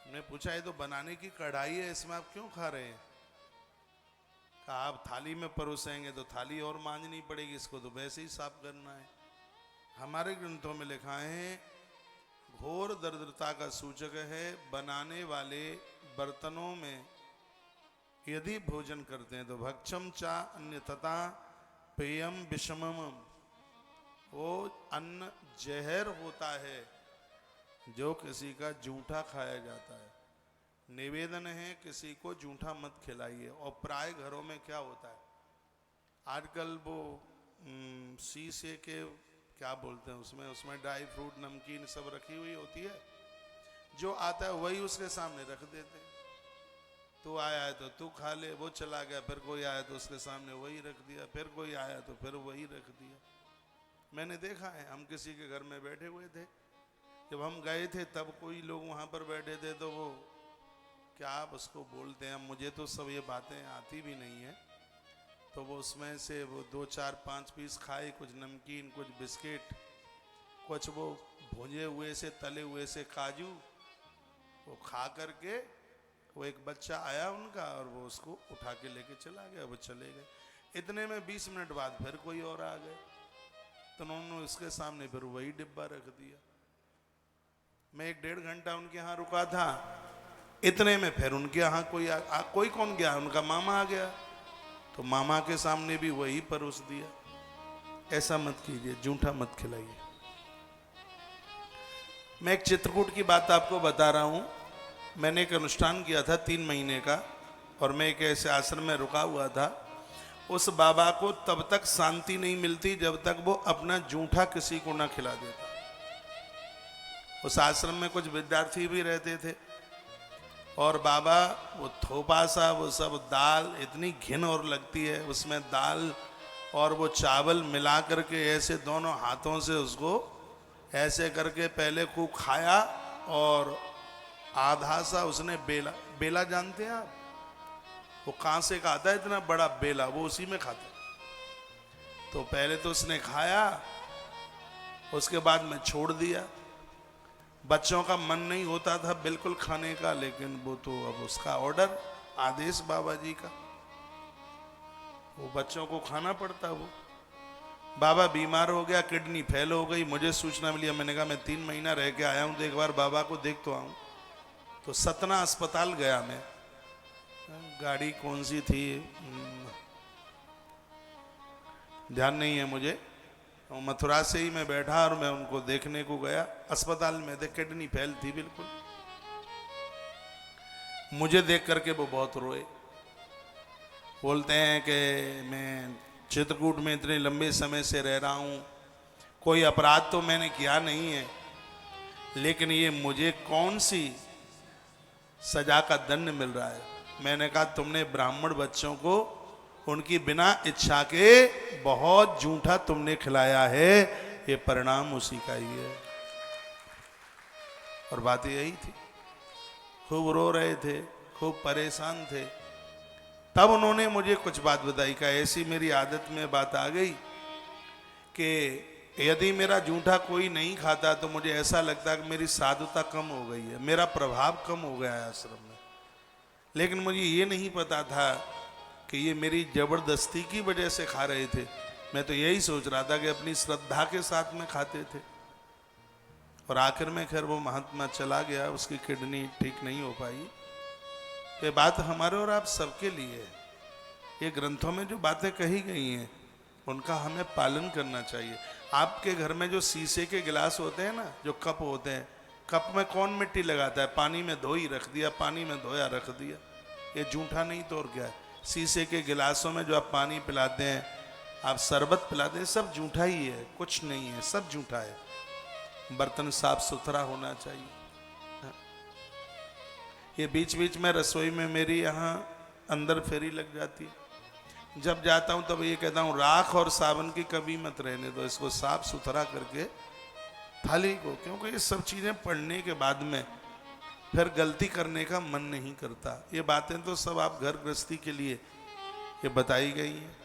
मैं पूछा ये तो बनाने की कढ़ाई है, इसमें आप क्यों खा रहे हैं? कहा आप थाली में परोसेंगे तो थाली और मांजनी पड़ेगी, इसको तो वैसे ही साफ करना है। हमारे ग्रंथों में लिखा है घोर दरिद्रता का सूचक है बनाने वाले बर्तनों में यदि भोजन करते हैं तो भक्षम चा अन्यतता पेयम विषमम, वो अन्न जहर होता है जो किसी का जूठा खाया जाता है। निवेदन है किसी को जूठा मत खिलाइए। और प्राय घरों में क्या होता है आजकल, वो शीशे के क्या बोलते हैं उसमें ड्राई फ्रूट नमकीन सब रखी हुई होती है, जो आता है वही उसके सामने रख देते हैं। तू आया है तो तू खा ले, वो चला गया, फिर कोई आया तो उसके सामने वही रख दिया, फिर कोई आया तो फिर वही रख दिया। मैंने देखा है, हम किसी के घर में बैठे हुए थे, जब हम गए थे तब कोई लोग वहाँ पर बैठे थे, तो वो क्या आप उसको बोलते हैं, मुझे तो सब ये बातें आती भी नहीं है, तो वो उसमें से वो 2-4-5 पीस खाए, कुछ नमकीन, कुछ बिस्किट, कुछ वो भुजे हुए से तले हुए से काजू, वो खा करके वो एक बच्चा आया उनका और वो उसको उठा के लेके चला गया, वो चले गए। इतने में 20 मिनट बाद फिर कोई और आ गए, तो उन्होंने उसके सामने फिर वही डिब्बा रख दिया। मैं 1-1.5 घंटा उनके यहाँ रुका था, इतने में फिर उनके यहाँ कोई कौन गया, उनका मामा आ गया, तो मामा के सामने भी वही परोस दिया। ऐसा मत कीजिए, जूठा मत खिलाइए। मैं एक चित्रकूट की बात आपको बता रहा हूँ। मैंने एक अनुष्ठान किया था 3 महीने का, और मैं एक ऐसे आश्रम में रुका हुआ था। उस बाबा को तब तक शांति नहीं मिलती जब तक वो अपना जूठा किसी को ना खिला देता। उस आश्रम में कुछ विद्यार्थी भी रहते थे, और बाबा वो थोपा सा वो सब दाल, इतनी घिन और लगती है उसमें दाल और वो चावल मिला करके ऐसे दोनों हाथों से उसको ऐसे करके पहले खूब खाया, और आधा सा उसने बेला, बेला जानते हैं आप, वो कांसे का आता है इतना बड़ा बेला, वो उसी में खाता। तो पहले तो उसने खाया, उसके बाद में छोड़ दिया। बच्चों का मन नहीं होता था बिल्कुल खाने का, लेकिन वो तो अब उसका ऑर्डर, आदेश बाबा जी का, वो बच्चों को खाना पड़ता। वो बाबा बीमार हो गया, किडनी फेल हो गई, मुझे सूचना मिली। मैंने कहा मैं 3 महीना रह के आया हूं, तो एक बार बाबा को देख तो आऊं। तो सतना अस्पताल गया मैं, गाड़ी कौन सी थी ध्यान नहीं है मुझे, तो मथुरा से ही मैं बैठा और मैं उनको देखने को गया। अस्पताल में थे, किडनी फेल थी बिल्कुल। मुझे देख करके वो बहुत रोए, बोलते हैं कि मैं चित्रकूट में इतने लंबे समय से रह रहा हूँ, कोई अपराध तो मैंने किया नहीं है, लेकिन ये मुझे कौन सी सजा का दंड मिल रहा है। मैंने कहा तुमने ब्राह्मण बच्चों को उनकी बिना इच्छा के बहुत जूठा तुमने खिलाया है, ये परिणाम उसी का ही है। और बात यही थी, खूब रो रहे थे, खूब परेशान थे। तब उन्होंने मुझे कुछ बात बताई, का ऐसी मेरी आदत में बात आ गई कि यदि मेरा जूठा कोई नहीं खाता तो मुझे ऐसा लगता कि मेरी साधुता कम हो गई है, मेरा प्रभाव कम हो गया है आश्रम में। लेकिन मुझे ये नहीं पता था कि ये मेरी जबरदस्ती की वजह से खा रहे थे। मैं तो यही सोच रहा था कि अपनी श्रद्धा के साथ में खाते थे। और आखिर में खैर वो महात्मा चला गया, उसकी किडनी ठीक नहीं हो पाई। ये बात हमारे और आप सबके लिए है। ये ग्रंथों में जो बातें कही गई हैं उनका हमें पालन करना चाहिए। आपके घर में जो शीशे के गिलास होते हैं ना, जो कप होते हैं, कप में कौन मिट्टी लगाता है? पानी में धो ही रख दिया, पानी में धोया रख दिया। ये जूठा नहीं तो और क्या है? शीशे के गिलासों में जो आप पानी पिलाते हैं, आप शरबत पिलाते हैं, सब जूठा ही है, कुछ नहीं है, सब जूठा है। बर्तन साफ सुथरा होना चाहिए। ये बीच बीच में रसोई में मेरी यहाँ अंदर फेरी लग जाती है। जब जाता हूँ तब ये कहता हूँ राख और साबुन की कभी मत रहने दो, इसको साफ सुथरा करके थाली को, क्योंकि ये सब चीज़ें पढ़ने के बाद में फिर गलती करने का मन नहीं करता। ये बातें तो सब आप घर गृहस्थी के लिए ये बताई गई हैं।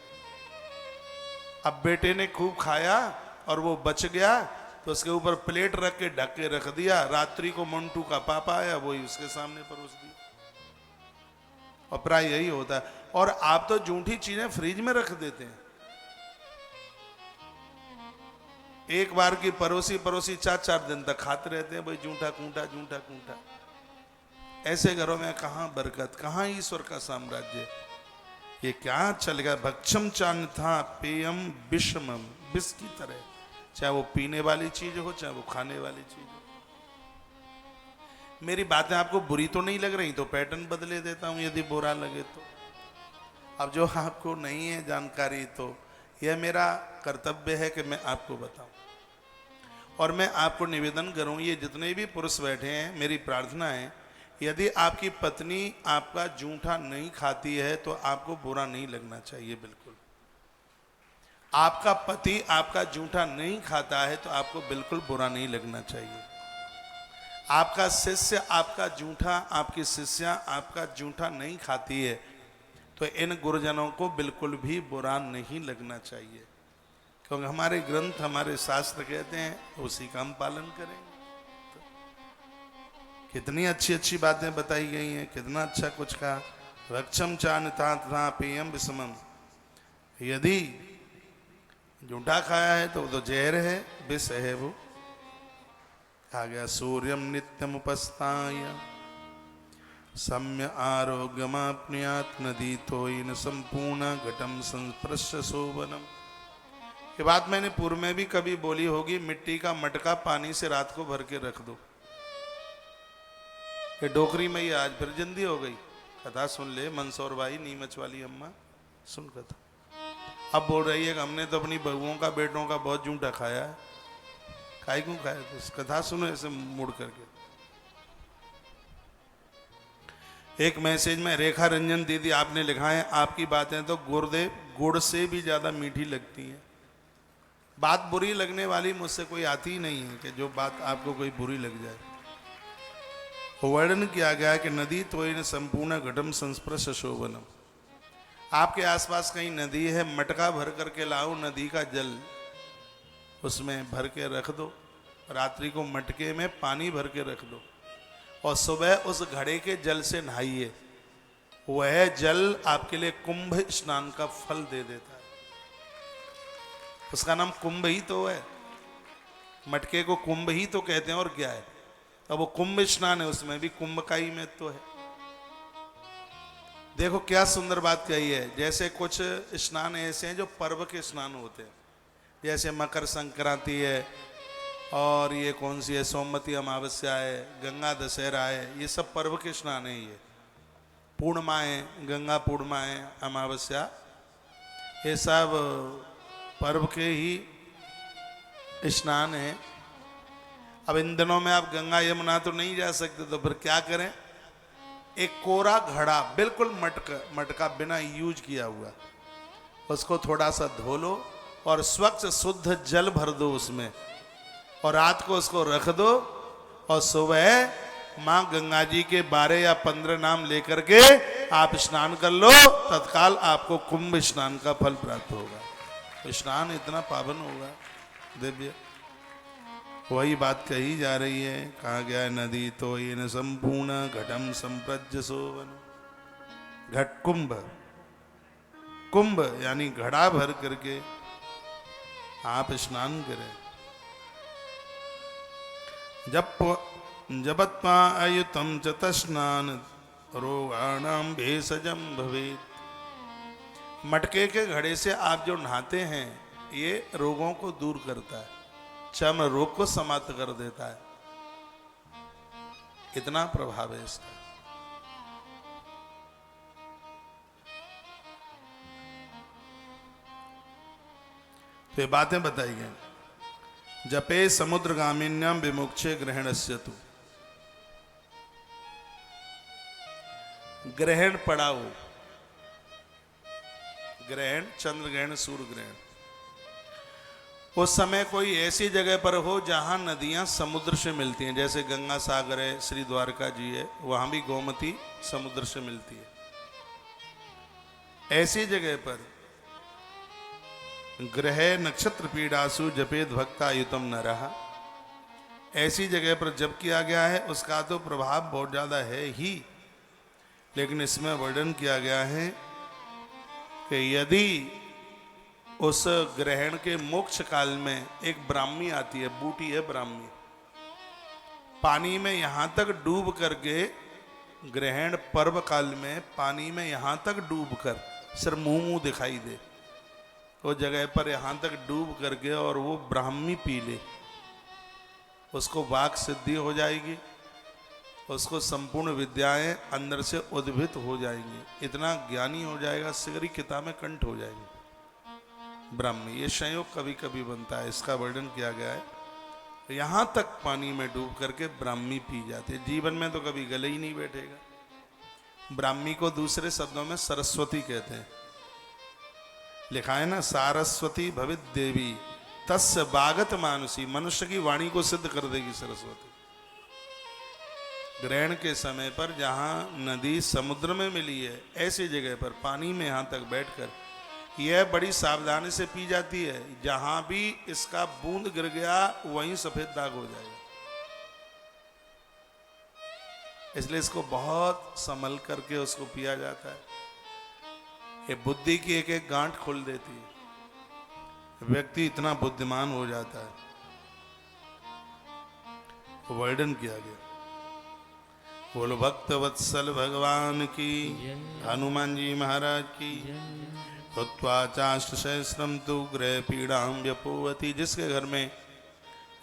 अब बेटे ने खूब खाया और वो बच गया तो उसके ऊपर प्लेट रख के ढक के रख दिया। रात्रि को मंटू का पापा आया, वही उसके सामने परोस दिया। और प्राय यही होता है। और आप तो जूठी चीजें फ्रिज में रख देते हैं। एक बार की परोसी 4-4 दिन तक खाते रहते हैं, भाई जूठा कूटा जूठा कूटा। ऐसे घरों में कहां बरकत, कहां ईश्वर का साम्राज्य? ये क्या चल गया? भक्षम चान था पेयम विषमम, विष की तरह, चाहे वो पीने वाली चीज हो चाहे वो खाने वाली चीज हो। मेरी बातें आपको बुरी तो नहीं लग रही तो पैटर्न बदले देता हूं यदि बुरा लगे तो। अब जो आपको नहीं है जानकारी तो यह मेरा कर्तव्य है कि मैं आपको बताऊं। और मैं आपको निवेदन करूं, ये जितने भी पुरुष बैठे हैं, मेरी प्रार्थना है, यदि आपकी पत्नी आपका जूठा नहीं खाती है तो आपको बुरा नहीं लगना चाहिए। बिल्कुल आपका पति आपका जूठा नहीं खाता है तो आपको बिल्कुल बुरा नहीं लगना चाहिए। आपका शिष्य आपका जूठा, आपकी शिष्या आपका जूठा नहीं खाती है तो इन गुरुजनों को बिल्कुल भी बुरा नहीं लगना चाहिए, क्योंकि हमारे ग्रंथ हमारे शास्त्र कहते हैं उसी का हम पालन करेंगे। तो कितनी अच्छी अच्छी बातें बताई गई हैं, कितना अच्छा कुछ कहा। रक्षम चान ता पेयम विषमम, यदि झूठा खाया है तो वो तो जहर है, विष है वो। आ गया सूर्यम नित्यम उपस्थाय सम्य आरोग्यमाप्नुयात् नदी तोयन संपूर्ण घटम संस्पृश्य शोभनम। ये बात मैंने पूर्व में भी कभी बोली होगी। मिट्टी का मटका पानी से रात को भर के रख दो। ये डोकरी में ही आज फिर जिंदी हो गई। कथा सुन ले मंसौर भाई, नीमच वाली अम्मा, सुन कथा। अब बोल रही है कि हमने तो अपनी बहुओं का बेटों का बहुत झूठा खाया है। खाई क्यों खाया? तो कथा सुनो ऐसे मुड़ करके। एक मैसेज में रेखा रंजन दीदी आपने लिखा है, आपकी बातें तो गुरुदेव गुड़ से भी ज्यादा मीठी लगती हैं। बात बुरी लगने वाली मुझसे कोई आती ही नहीं है कि जो बात आपको कोई बुरी लग जाए। वर्णन किया गया है कि नदी त्वयन संपूर्ण घटम संस्पृश शोभनम। आपके आसपास कहीं नदी है, मटका भर करके लाओ नदी का जल, उसमें भर के रख दो। रात्रि को मटके में पानी भर के रख दो और सुबह उस घड़े के जल से नहाइए। वह जल आपके लिए कुंभ स्नान का फल दे देता है। उसका नाम कुंभ ही तो है। मटके को कुंभ ही तो कहते हैं, और क्या है। अब वो कुंभ स्नान है, उसमें भी कुंभ का ही महत्व है। देखो क्या सुंदर बात कही है। जैसे कुछ स्नान ऐसे हैं जो पर्व के स्नान होते हैं, जैसे मकर संक्रांति है, और ये कौन सी है, सोमवती अमावस्या है, गंगा दशहरा है, ये सब पर्व के स्नान है। ये पूर्णिमाएं, गंगा पूर्णिमाएं, अमावस्या, ये सब पर्व के ही स्नान है। अब इन दिनों में आप गंगा यमुना तो नहीं जा सकते, तो फिर क्या करें। एक कोरा घड़ा, बिल्कुल मटका बिना यूज किया हुआ, उसको थोड़ा सा धो लो और स्वच्छ शुद्ध जल भर दो उसमें, और रात को उसको रख दो, और सुबह माँ गंगा जी के 12 या 15 नाम लेकर के आप स्नान कर लो। तत्काल आपको कुंभ स्नान का फल प्राप्त होगा। तो स्नान इतना पावन होगा दिव्य। वही बात कही जा रही है। कहा गया है, नदी तो ये न संपूर्ण घटम संप्रज्य सोवन। घट कुंभ, कुंभ यानी घड़ा भर करके आप स्नान करें। जपत्वा अयुतम च तस्नान रोगाणाम भेषजम भवेत्। मटके के घड़े से आप जो नहाते हैं, ये रोगों को दूर करता है, चर्म रोग को समाप्त कर देता है। इतना प्रभाव है इसका। तो ये बातें बताई गई। जपे समुद्रगामिन्याम विमुक्षे ग्रहणस्य तु। ग्रहण पड़ा हो, ग्रहण, चंद्र ग्रहण, सूर्य ग्रहण, उस समय कोई ऐसी जगह पर हो जहां नदियां समुद्र से मिलती हैं, जैसे गंगा सागर है, श्री द्वारका जी है, वहां भी गोमती समुद्र से मिलती है। ऐसी जगह पर ग्रह नक्षत्र पीड़ासु जपेद भक्तायुतम न रहा। ऐसी जगह पर जप किया गया है, उसका तो प्रभाव बहुत ज्यादा है ही, लेकिन इसमें वर्णन किया गया है कि यदि उस ग्रहण के मोक्ष काल में एक ब्राह्मी आती है, बूटी है ब्राह्मी, पानी में यहां तक डूब करके, ग्रहण पर्व काल में पानी में यहां तक डूब कर सिर्फ मुंह दिखाई दे, वो जगह पर यहां तक डूब करके और वो ब्राह्मी पी ले, उसको वाक सिद्धि हो जाएगी, उसको संपूर्ण विद्याएं अंदर से उद्भित हो जाएंगी, इतना ज्ञानी हो जाएगा, सिगरी किताबें कंठ हो जाएंगी। ब्राह्मी, ये संयोग कभी कभी बनता है, इसका वर्णन किया गया है। यहां तक पानी में डूब करके ब्राह्मी पी जाते, जीवन में तो कभी गले ही नहीं बैठेगा। ब्राह्मी को दूसरे शब्दों में सरस्वती कहते हैं। लिखा है ना, सारस्वती भवित देवी तस्य बागत मानुषी। मनुष्य की वाणी को सिद्ध कर देगी सरस्वती। ग्रहण के समय पर जहां नदी समुद्र में मिली है, ऐसी जगह पर पानी में यहां तक बैठकर यह बड़ी सावधानी से पी जाती है। जहां भी इसका बूंद गिर गया वहीं सफेद दाग हो जाएगा। इसलिए इसको बहुत संभल करके उसको पिया जाता है। ये बुद्धि की एक एक गांठ खोल देती है, व्यक्ति इतना बुद्धिमान हो जाता है। वर्णन किया गया। बोलो भक्त वत्सल भगवान की, हनुमान जी महाराज की। हुत्वा चाष्ट सहस्रम तु गृह पीड़ाम व्यपोवती। जिसके घर में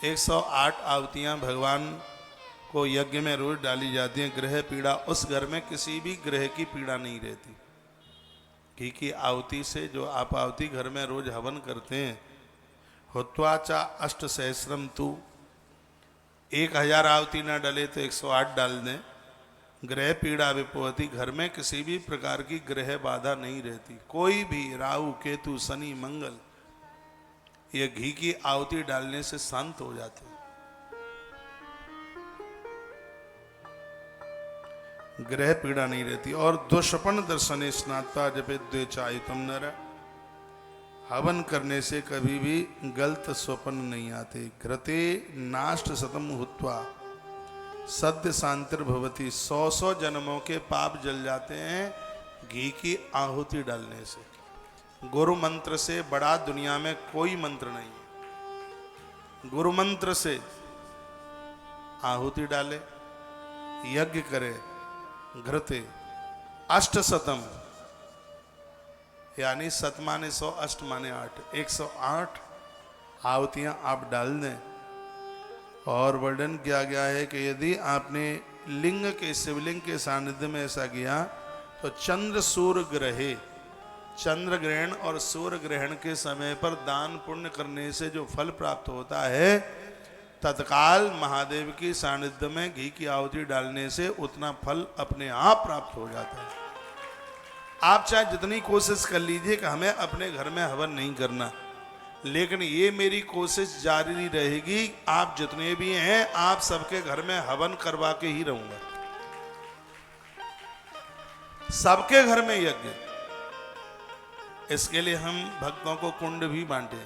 108 आहुतियां भगवान को यज्ञ में रोज डाली जाती हैं, ग्रह पीड़ा, उस घर में किसी भी ग्रह की पीड़ा नहीं रहती। घी की आहुति से जो आप आहुति घर में रोज हवन करते हैं, हुत्वा चा अष्ट सहस्रम तु, 1000 आहुति ना डले तो 108 डाल दें, ग्रह पीड़ा विपोहती, घर में किसी भी प्रकार की ग्रह बाधा नहीं रहती। कोई भी राहु केतु शनि मंगल ये घी की आहुति डालने से शांत हो जाते हैं। ग्रह पीड़ा नहीं रहती। और दुष्पन दर्शने स्नाता जपे द्वेचायुतम नर, हवन करने से कभी भी गलत स्वप्न नहीं आते। घृते नाष्ट शतम हुत्वा सद्य शांतिर्भवती, 100 जन्मों के पाप जल जाते हैं घी की आहुति डालने से। गुरु मंत्र से बड़ा दुनिया में कोई मंत्र नहीं है। गुरु मंत्र से आहुति डाले, यज्ञ करे, घृते अष्टशतम, यानी सत माने 100, अष्ट माने 8, 108 आहुतियां आप डाल दें। और वर्णन किया गया है कि यदि आपने लिंग के, शिवलिंग के सानिध्य में ऐसा किया तो चंद्र सूर्य ग्रहे, चंद्र ग्रहण और सूर्य ग्रहण के समय पर दान पुण्य करने से जो फल प्राप्त होता है, तत्काल महादेव की सानिध्य में घी की आहुति डालने से उतना फल अपने आप प्राप्त हो जाता है। आप चाहे जितनी कोशिश कर लीजिए कि हमें अपने घर में हवन नहीं करना, लेकिन ये मेरी कोशिश जारी रहेगी, आप जितने भी हैं आप सबके घर में हवन करवा के ही रहूंगा। सबके घर में यज्ञ। इसके लिए हम भक्तों को कुंड भी बांटे,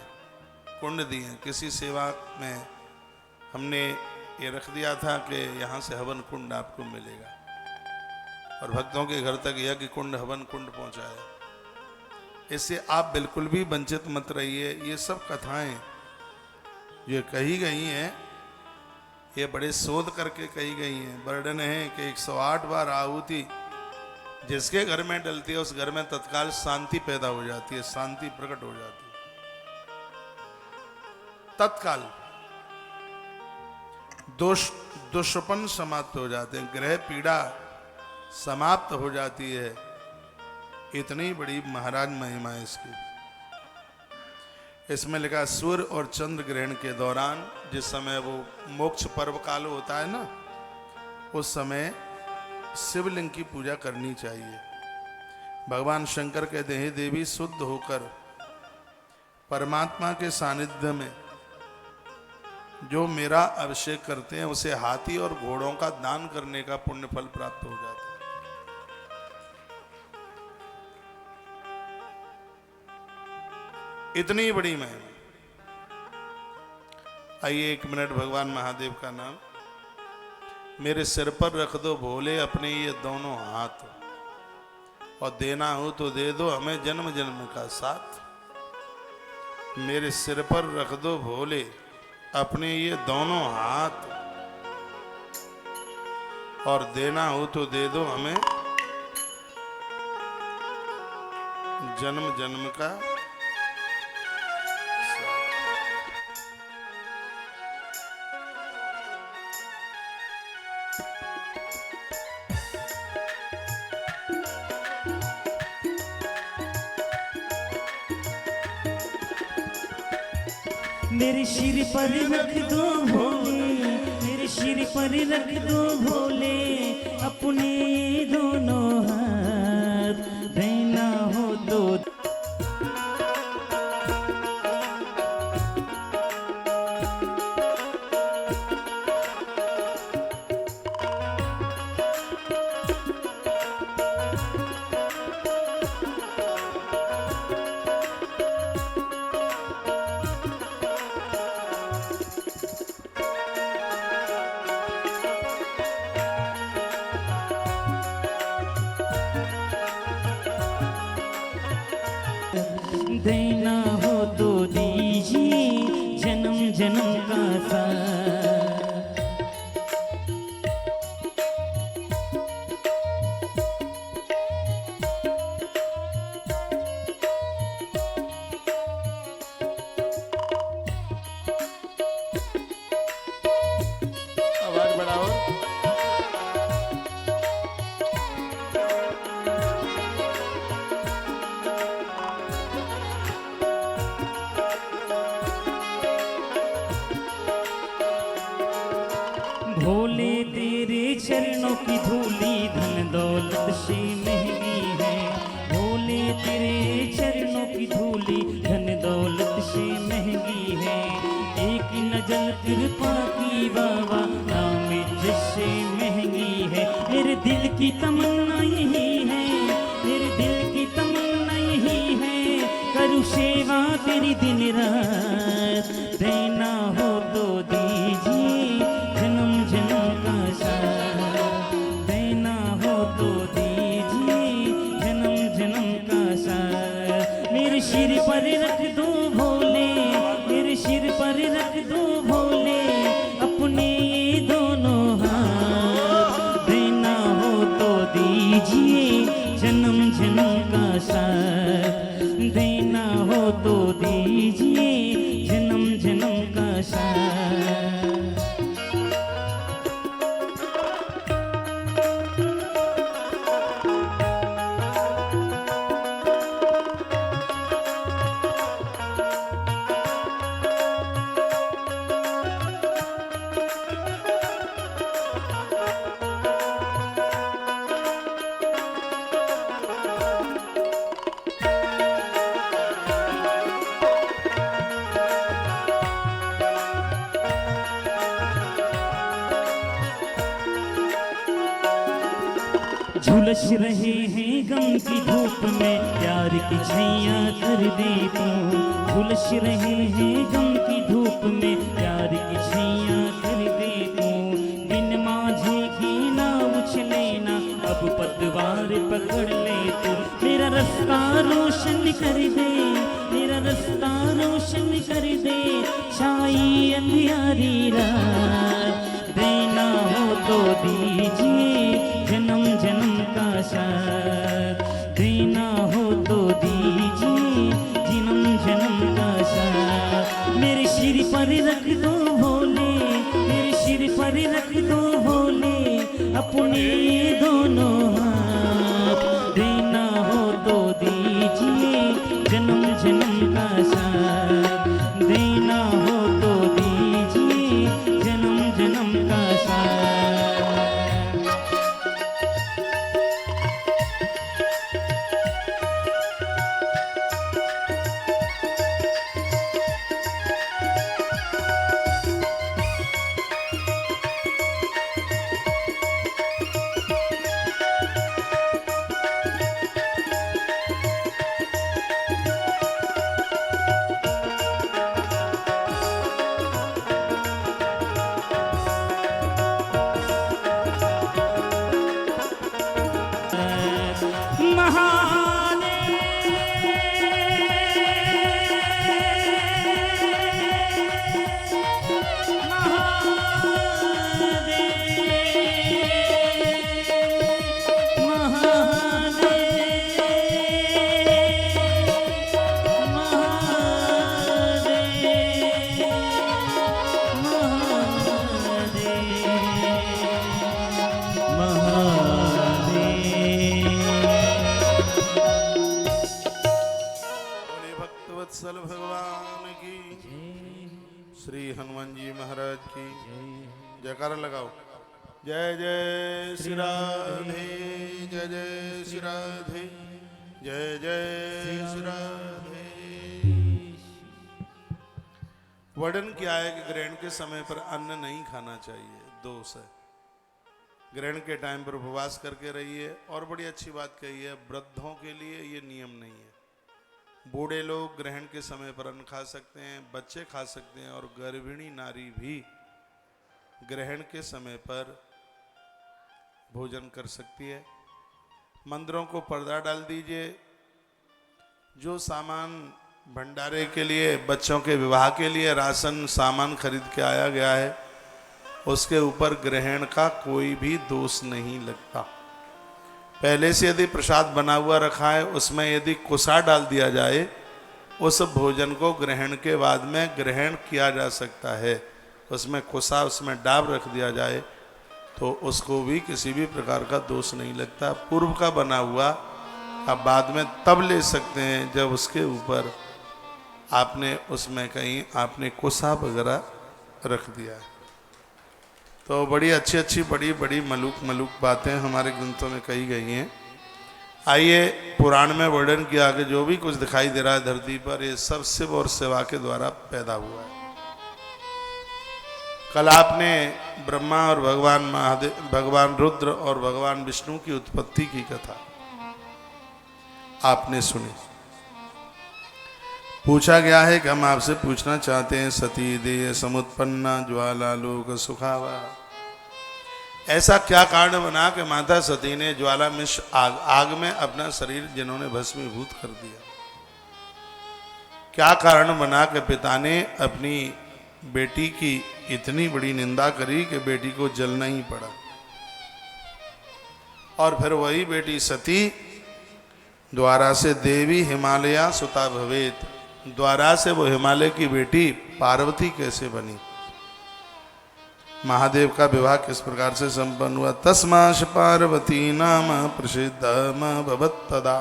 कुंड दिए। किसी सेवा में हमने ये रख दिया था कि यहाँ से हवन कुंड आपको मिलेगा, और भक्तों के घर तक यज्ञ कुंड, हवन कुंड पहुँचाया। इससे आप बिल्कुल भी वंचित मत रहिए। ये सब कथाएं जो कही गई हैं, ये बड़े शोध करके कही गई हैं। वर्णन है कि 108 बार आहुति जिसके घर में डलती है, उस घर में तत्काल शांति पैदा हो जाती है, शांति प्रकट हो जाती है तत्काल। दुष्पन समाप्त हो जाते हैं, ग्रह पीड़ा समाप्त हो जाती है। इतनी बड़ी महाराज महिमा है इसकी। इसमें लिखा सूर्य और चंद्र ग्रहण के दौरान, जिस समय वो मोक्ष पर्व काल होता है ना, उस समय शिवलिंग की पूजा करनी चाहिए। भगवान शंकर कहते हैं, देवी शुद्ध होकर परमात्मा के सानिध्य में जो मेरा अभिषेक करते हैं, उसे हाथी और घोड़ों का दान करने का पुण्य फल प्राप्त हो जाता है। इतनी बड़ी महिमा। आइए 1 मिनट भगवान महादेव का नाम। मेरे सिर पर रख दो भोले अपने ये दोनों हाथ, और देना हो तो दे दो हमें जन्म जन्म का साथ। मेरे सिर पर रख दो भोले अपने ये दोनों हाथ, और देना हो तो दे दो हमें जन्म जन्म का। मेरे सिर पर रख दो भोले, मेरे सिर पर रख दो भोले अपने दोनों हाथ, देना हो तो। देना हो तो दीजिए जन्म जन्म का साथ। आवाज बढ़ाओ। भोले तेरे चरणों की धूली धन दौलत से महंगी है। भोले तेरे चरणों की धूली धन दौलत से महंगी है। एक नजर कृपा की बाबा नाम जिससे महंगी है। मेरे दिल की तमन्ना यही है, मेरे दिल की तमन्ना यही है, करूँ सेवा तेरी दिन रात। देना हो तो दीजिए जन्म जन्म का साथ। देना हो तो दीजिए जन्म जन्म का साथ। मेरे सिर पर रख दो भोले, मेरे सिर पर रख दो भोले अपने ये दोनों हाथ। देना हो तो दीजिए जन्म जन्म का साथ। देना हो तो दीजिए जन्म जन्म का साथ। झुलस रहे हैं गम की धूप में प्यार की छैया कर दे तू। झुलस रहे हैं गम की धूप में प्यार की छैया कर दे तू। बिन माझे की नाव चले ना अब पतवार पकड़ ले तू। मेरा रास्ता रोशन कर दे, मेरा रास्ता रोशन कर दे, छाई अंधियारी रात। देना हो तो दीजिए जन्म जन्म का साथ। देना हो तो दीजिए जन्म जन्म का साथ। मेरे सिर पर रख दो भोले, मेरे सिर पर रख दो भोले अपने ये दोनों हाथ। देना हो तो दीजिए जन्म जन्म का साथ। देना हो तो दीजिए जन्म जन्म का साथ। वत्सल भगवान की, श्री हनुमान जी महाराज की जयकारा लगाओ। जय जय श्री राधे, जय जय श्री राधे, जय जय श्री राधे। वर्णन क्या है कि ग्रहण के समय पर अन्न नहीं खाना चाहिए, दोष है। ग्रहण के टाइम पर उपवास करके रहिए। और बड़ी अच्छी बात कही है, वृद्धों के लिए ये नियम नहीं है। बूढ़े लोग ग्रहण के समय पर अन्न खा सकते हैं, बच्चे खा सकते हैं, और गर्भिणी नारी भी ग्रहण के समय पर भोजन कर सकती है। मंदिरों को पर्दा डाल दीजिए। जो सामान भंडारे के लिए, बच्चों के विवाह के लिए राशन सामान खरीद के आया गया है, उसके ऊपर ग्रहण का कोई भी दोष नहीं लगता। पहले से यदि प्रसाद बना हुआ रखा है, उसमें यदि कुसा डाल दिया जाए, उस भोजन को ग्रहण के बाद में ग्रहण किया जा सकता है। उसमें कुसा, उसमें डाब रख दिया जाए तो उसको भी किसी भी प्रकार का दोष नहीं लगता। पूर्व का बना हुआ आप बाद में तब ले सकते हैं जब उसके ऊपर आपने उसमें कहीं आपने कुसा वगैरह रख दिया है। तो बड़ी अच्छी अच्छी बड़ी बड़ी मलूक बातें हमारे ग्रंथों में कही गई हैं। आइए पुराण में वर्णन किया कि जो भी कुछ दिखाई दे रहा है धरती पर, ये सब शिव और शिवा के द्वारा पैदा हुआ है। कल आपने ब्रह्मा और भगवान महादेव, भगवान रुद्र और भगवान विष्णु की उत्पत्ति की कथा आपने सुनी। पूछा गया है कि हम आपसे पूछना चाहते हैं, सती देह समुत्पन्ना ज्वालालोक सुखावा, ऐसा क्या कारण बना कि माता सती ने ज्वाला मिश्र आग में अपना शरीर जिन्होंने भस्मीभूत कर दिया? क्या कारण बना कि पिता ने अपनी बेटी की इतनी बड़ी निंदा करी कि बेटी को जलना ही पड़ा? और फिर वही बेटी सती द्वारा से देवी हिमालया सुता भवेत, द्वारा से वो हिमालय की बेटी पार्वती कैसे बनी? महादेव का विवाह किस प्रकार से संपन्न हुआ? तस्माश पार्वती नाम प्रसिद्धम भवत तदा,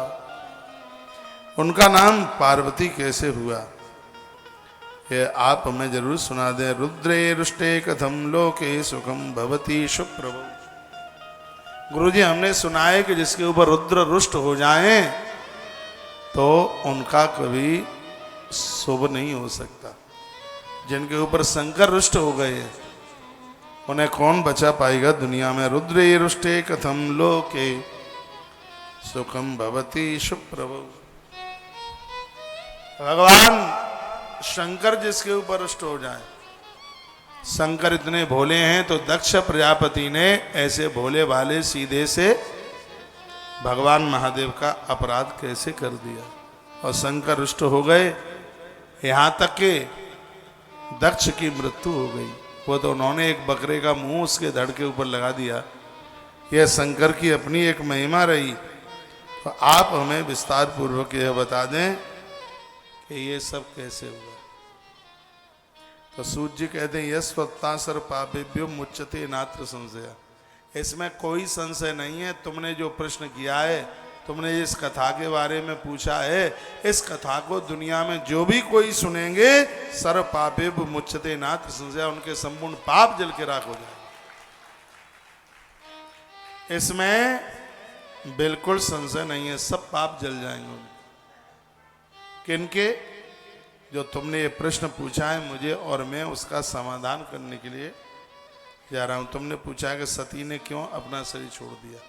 उनका नाम पार्वती कैसे हुआ ये आप हमें जरूर सुना दें। रुद्रे रुष्टे कथम लोके सुखम भवती शुप्रभु, गुरुजी हमने सुना है कि जिसके ऊपर रुद्र रुष्ट हो जाएं तो उनका कभी शुभ नहीं हो सकता। जिनके ऊपर शंकर रुष्ट हो गए उन्हें कौन बचा पाएगा दुनिया में? रुद्रे रुष्टे कथम लोके सुखम भवती शुप्रभु, भगवान शंकर जिसके ऊपर रुष्ट हो जाए। शंकर इतने भोले हैं तो दक्ष प्रजापति ने ऐसे भोले वाले सीधे से भगवान महादेव का अपराध कैसे कर दिया और शंकर रुष्ट हो गए, यहां तक कि दक्ष की मृत्यु हो गई। वो तो उन्होंने एक बकरे का मुंह उसके धड़ के ऊपर लगा दिया। यह शंकर की अपनी एक महिमा रही। तो आप हमें विस्तार पूर्वक यह बता दें कि ये सब कैसे हुआ। तो सूत जी कहते हैं यस्वत्तासर पापेभ्यो मुच्यते नात्र संशय, इसमें कोई संशय नहीं है। तुमने जो प्रश्न किया है, तुमने इस कथा के बारे में पूछा है, इस कथा को दुनिया में जो भी कोई सुनेंगे सर्व पापेभ्यो मुच्यते नात्र संशय, उनके संपूर्ण पाप जल के राख हो जाएंगे। इसमें बिल्कुल संशय नहीं है, सब पाप जल जाएंगे। किनके? जो तुमने ये प्रश्न पूछा है मुझे और मैं उसका समाधान करने के लिए जा रहा हूं। तुमने पूछा कि सती ने क्यों अपना शरीर छोड़ दिया?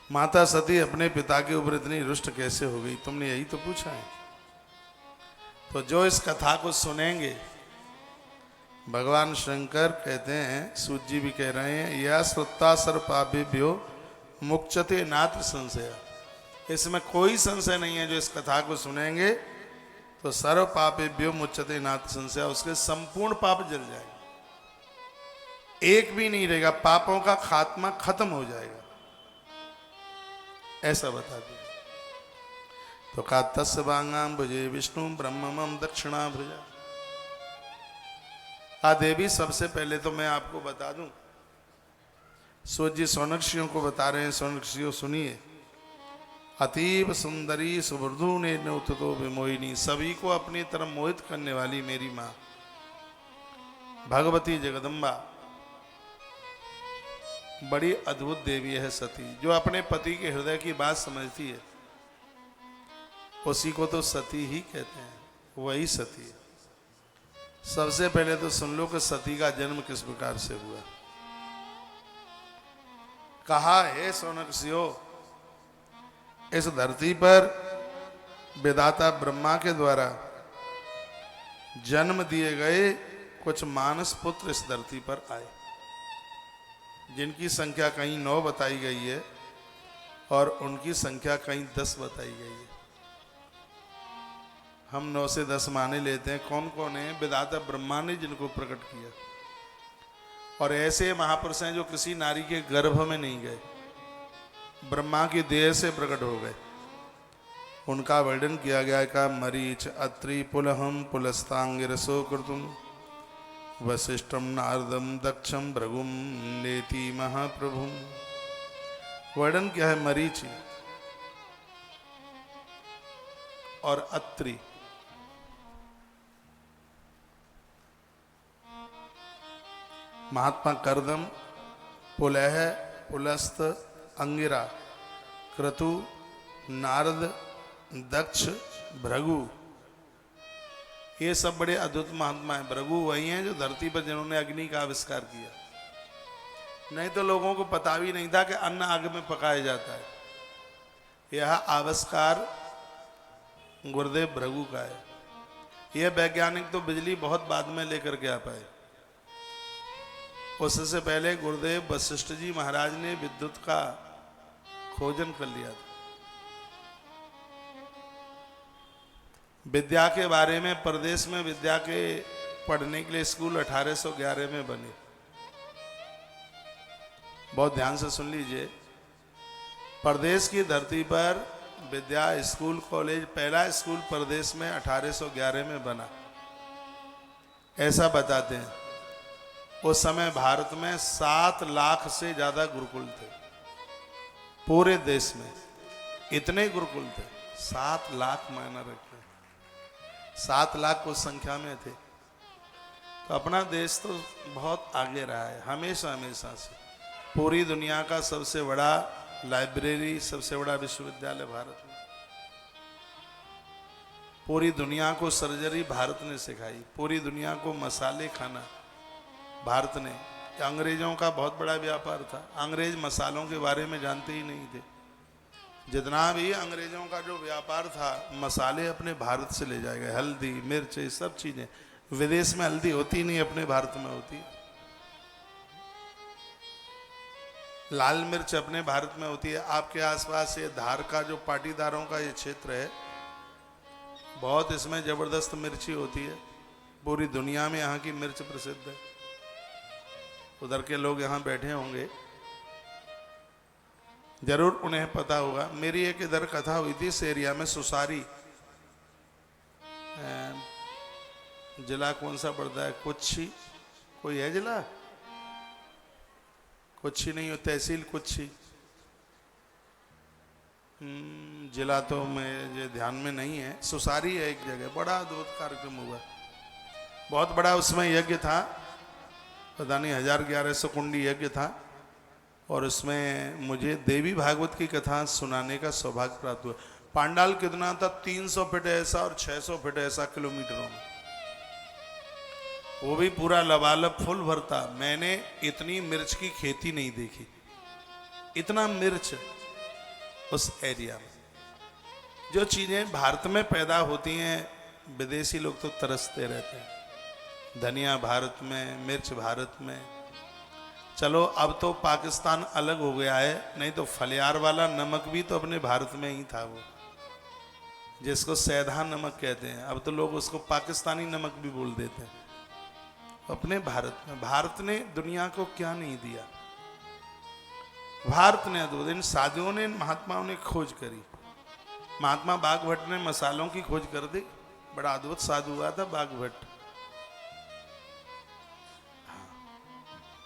माता सती अपने पिता के ऊपर इतनी रुष्ट कैसे हो गई? तुमने यही तो पूछा है। तो जो इस कथा को सुनेंगे, भगवान शंकर कहते हैं, सूत जी भी कह रहे हैं, यह श्रुता सर्व पापेभ्यो मुच्यते नात्र संशय, इसमें कोई संशय नहीं है। जो इस कथा को सुनेंगे तो सर्व पापेभ्यो मुच्यते नात्र संशय, उसके संपूर्ण पाप जल जाएंगे, एक भी नहीं रहेगा, पापों का खात्मा खत्म हो जाएगा, ऐसा बता दिया। तो का तस्य वांगाम भुजे विष्णु ब्रह्मम दक्षिणा भुजा। देवी सबसे पहले तो मैं आपको बता दूं, सूत जी सोनक्षियों को बता रहे हैं। सोनक्षियों सुनिए, अतीब सुंदरी सुवृद्धु ने नौतो विमोहिनी, सभी को अपनी तरफ मोहित करने वाली मेरी माँ भगवती जगदम्बा बड़ी अद्भुत देवी है सती, जो अपने पति के हृदय की बात समझती है, उसी को तो सती ही कहते हैं, वही सती है। सबसे पहले तो सुन लो कि सती का जन्म किस प्रकार से हुआ। कहा है सोनक्षियों, इस धरती पर विधाता ब्रह्मा के द्वारा जन्म दिए गए कुछ मानस पुत्र इस धरती पर आए, जिनकी संख्या कहीं 9 बताई गई है और उनकी संख्या कहीं 10 बताई गई है। हम 9 से 10 माने लेते हैं। कौन कौन है? विधाता ब्रह्मा ने जिनको प्रकट किया। और ऐसे महापुरुष हैं जो किसी नारी के गर्भ में नहीं गए, ब्रह्मा की देह से प्रकट हो गए। उनका वर्णन किया गया का मरीच अत्रि पुलहम पुलस्तांगिरसो कृतुम वशिष्ठम नारदम दक्षम भृगुम नेति महाप्रभुम। वर्णन क्या है? मरीचि और अत्रि। महात्मा कर्दम, पुलह, पुलस्त, अंगिरा, क्रतु, नारद, दक्ष, भृगु, ये सब बड़े अद्भुत महात्मा हैं। भृगु वही हैं जो धरती पर जिन्होंने अग्नि का आविष्कार किया। नहीं तो लोगों को पता भी नहीं था कि अन्न आग में पकाया जाता है। यह आविष्कार गुरुदेव भृगु का है। यह वैज्ञानिक तो बिजली बहुत बाद में लेकर के आ पाए। उससे पहले गुरुदेव वशिष्ठ जी महाराज ने विद्युत का खोजन कर लिया था। विद्या के बारे में प्रदेश में विद्या के पढ़ने के लिए स्कूल 1811 में बने। बहुत ध्यान से सुन लीजिए। प्रदेश की धरती पर विद्या स्कूल कॉलेज, पहला स्कूल प्रदेश में 1811 में बना, ऐसा बताते हैं। उस समय भारत में 7 लाख से ज्यादा गुरुकुल थे पूरे देश में। इतने गुरुकुल थे, 7 लाख मायना रखते हैं, 7 लाख उस संख्या में थे। तो अपना देश तो बहुत आगे रहा है हमेशा हमेशा से। पूरी दुनिया का सबसे बड़ा लाइब्रेरी, सबसे बड़ा विश्वविद्यालय भारत में। पूरी दुनिया को सर्जरी भारत ने सिखाई, पूरी दुनिया को मसाले खाना भारत ने। अंग्रेजों का बहुत बड़ा व्यापार था। अंग्रेज मसालों के बारे में जानते ही नहीं थे। जितना भी अंग्रेजों का जो व्यापार था, मसाले अपने भारत से ले जाए गए। हल्दी, मिर्च, ये सब चीजें। विदेश में हल्दी होती नहीं, अपने भारत में होती। लाल मिर्च अपने भारत में होती है। आपके आसपास ये धार का जो पाटीदारों का ये क्षेत्र है, बहुत इसमें जबरदस्त मिर्ची होती है। पूरी दुनिया में यहाँ की मिर्च प्रसिद्ध है। उधर के लोग यहाँ बैठे होंगे, जरूर उन्हें पता होगा। मेरी एक इधर कथा हुई थी इस एरिया में, सुसारी जिला कौन सा पड़ता है? कुच्छी, कोई है जिला? कुच्छी नहीं हो, तहसील कुच्छी। जिला तो मुझे ध्यान में नहीं है। सुसारी है एक जगह, बड़ा अद्भुत कार्यक्रम हुआ, बहुत बड़ा। उसमें यज्ञ था, पता नहीं 1100 कुंडी यज्ञ था। और उसमें मुझे देवी भागवत की कथा सुनाने का सौभाग्य प्राप्त हुआ। पांडाल कितना था? 300 फीट ऐसा और 600 फीट ऐसा किलोमीटरों में। वो भी पूरा लबालब फुल भरता। मैंने इतनी मिर्च की खेती नहीं देखी, इतना मिर्च उस एरिया में। जो चीजें भारत में पैदा होती हैं, विदेशी लोग तो तरसते रहते हैं। धनिया भारत में, मिर्च भारत में। चलो अब तो पाकिस्तान अलग हो गया है, नहीं तो फलियार वाला नमक भी तो अपने भारत में ही था, वो जिसको सैधा नमक कहते हैं। अब तो लोग उसको पाकिस्तानी नमक भी बोल देते हैं। अपने भारत में। भारत ने दुनिया को क्या नहीं दिया? भारत ने अद्भुत। इन साधुओं ने, इन महात्माओं ने खोज करी। महात्मा बागभट्ट ने मसालों की खोज कर दी। बड़ा अद्भुत साधु हुआ था बागभट्ट।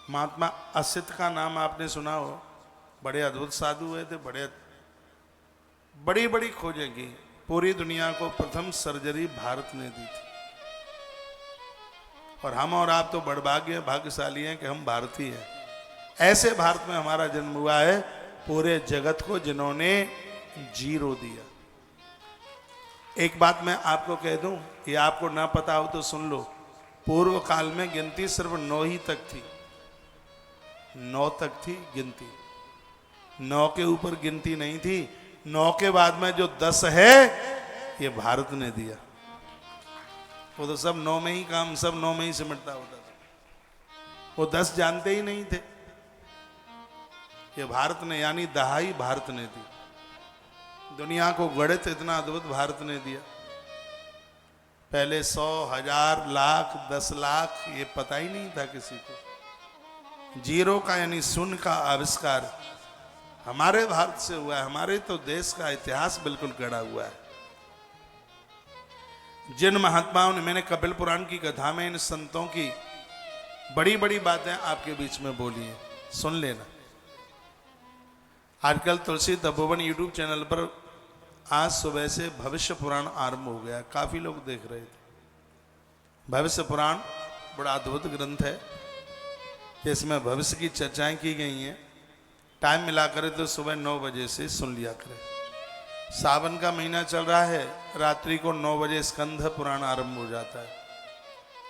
महात्मा असित का नाम आपने सुना हो, बड़े अद्भुत साधु हुए थे। बड़ी बड़ी खोजें की। पूरी दुनिया को प्रथम सर्जरी भारत ने दी थी। और हम और आप तो बड़भाग्य भाग्यशाली हैं कि हम भारतीय हैं। ऐसे भारत में हमारा जन्म हुआ है, पूरे जगत को जिन्होंने जीरो दिया। एक बात मैं आपको कह दूं, ये आपको ना पता हो तो सुन लो। पूर्व काल में गिनती सिर्फ 9 ही तक थी। 9 तक थी गिनती, 9 के ऊपर गिनती नहीं थी। 9 के बाद में जो 10 है, ये भारत ने दिया। वो तो सब 9 में ही काम, सब 9 में ही सिमटता होता था। वो 10 जानते ही नहीं थे। ये भारत ने, यानी दहाई भारत ने दी। दुनिया को गणित इतना अद्भुत भारत ने दिया। पहले 100, 1000, लाख, 10 लाख ये पता ही नहीं था किसी को। जीरो का यानी शून्य का आविष्कार हमारे भारत से हुआ है। हमारे तो देश का इतिहास बिल्कुल गढ़ा हुआ है। जिन महात्माओं ने, मैंने कपिल पुराण की कथा में इन संतों की बड़ी बड़ी बातें आपके बीच में बोली हैं, सुन लेना। आजकल तुलसी तपोवन यूट्यूब चैनल पर आज सुबह से भविष्य पुराण आरंभ हो गया, काफी लोग देख रहे थे। भविष्य पुराण बड़ा अद्भुत ग्रंथ है जिसमें भविष्य की चर्चाएं की गई हैं। टाइम मिला करे तो सुबह 9 बजे से सुन लिया करें। सावन का महीना चल रहा है, रात्रि को 9 बजे स्कंध पुराण आरंभ हो जाता है।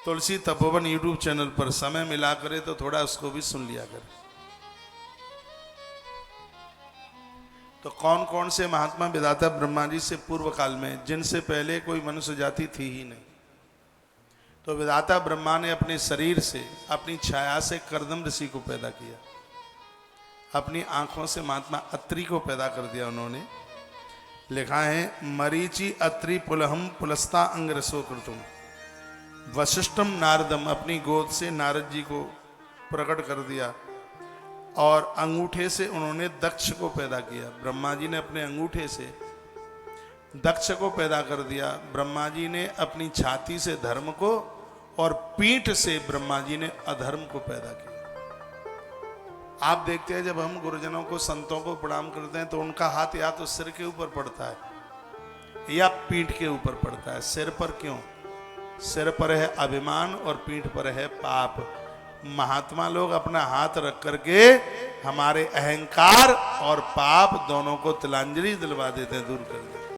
तुलसी तपोवन यूट्यूब चैनल पर समय मिला करे तो थोड़ा उसको भी सुन लिया करें। तो कौन कौन से महात्मा विधाता ब्रह्मा जी से पूर्व काल में, जिनसे पहले कोई मनुष्य जाति थी ही नहीं, तो विधाता ब्रह्मा ने अपने शरीर से, अपनी छाया से कर्दम ऋषि को पैदा किया। अपनी आंखों से महात्मा अत्रि को पैदा कर दिया उन्होंने। लिखा है, मरीचि अत्रि पुलहम पुलस्ता अंगरसो कृतुम। वशिष्ठम नारदम, अपनी गोद से नारद जी को प्रकट कर दिया। और अंगूठे से उन्होंने दक्ष को पैदा किया। ब्रह्मा जी ने अपने अंगूठे से दक्ष को पैदा कर दिया। ब्रह्मा जी ने अपनी छाती से धर्म को, और पीठ से ब्रह्मा जी ने अधर्म को पैदा किया। आप देखते हैं जब हम गुरुजनों को, संतों को प्रणाम करते हैं तो उनका हाथ या तो सिर के ऊपर पड़ता है या पीठ के ऊपर पड़ता है। सिर पर क्यों? सिर पर है अभिमान और पीठ पर है पाप। महात्मा लोग अपना हाथ रख करके हमारे अहंकार और पाप दोनों को तिलांजलि दिलवा देते हैं, दूर कर देते हैं।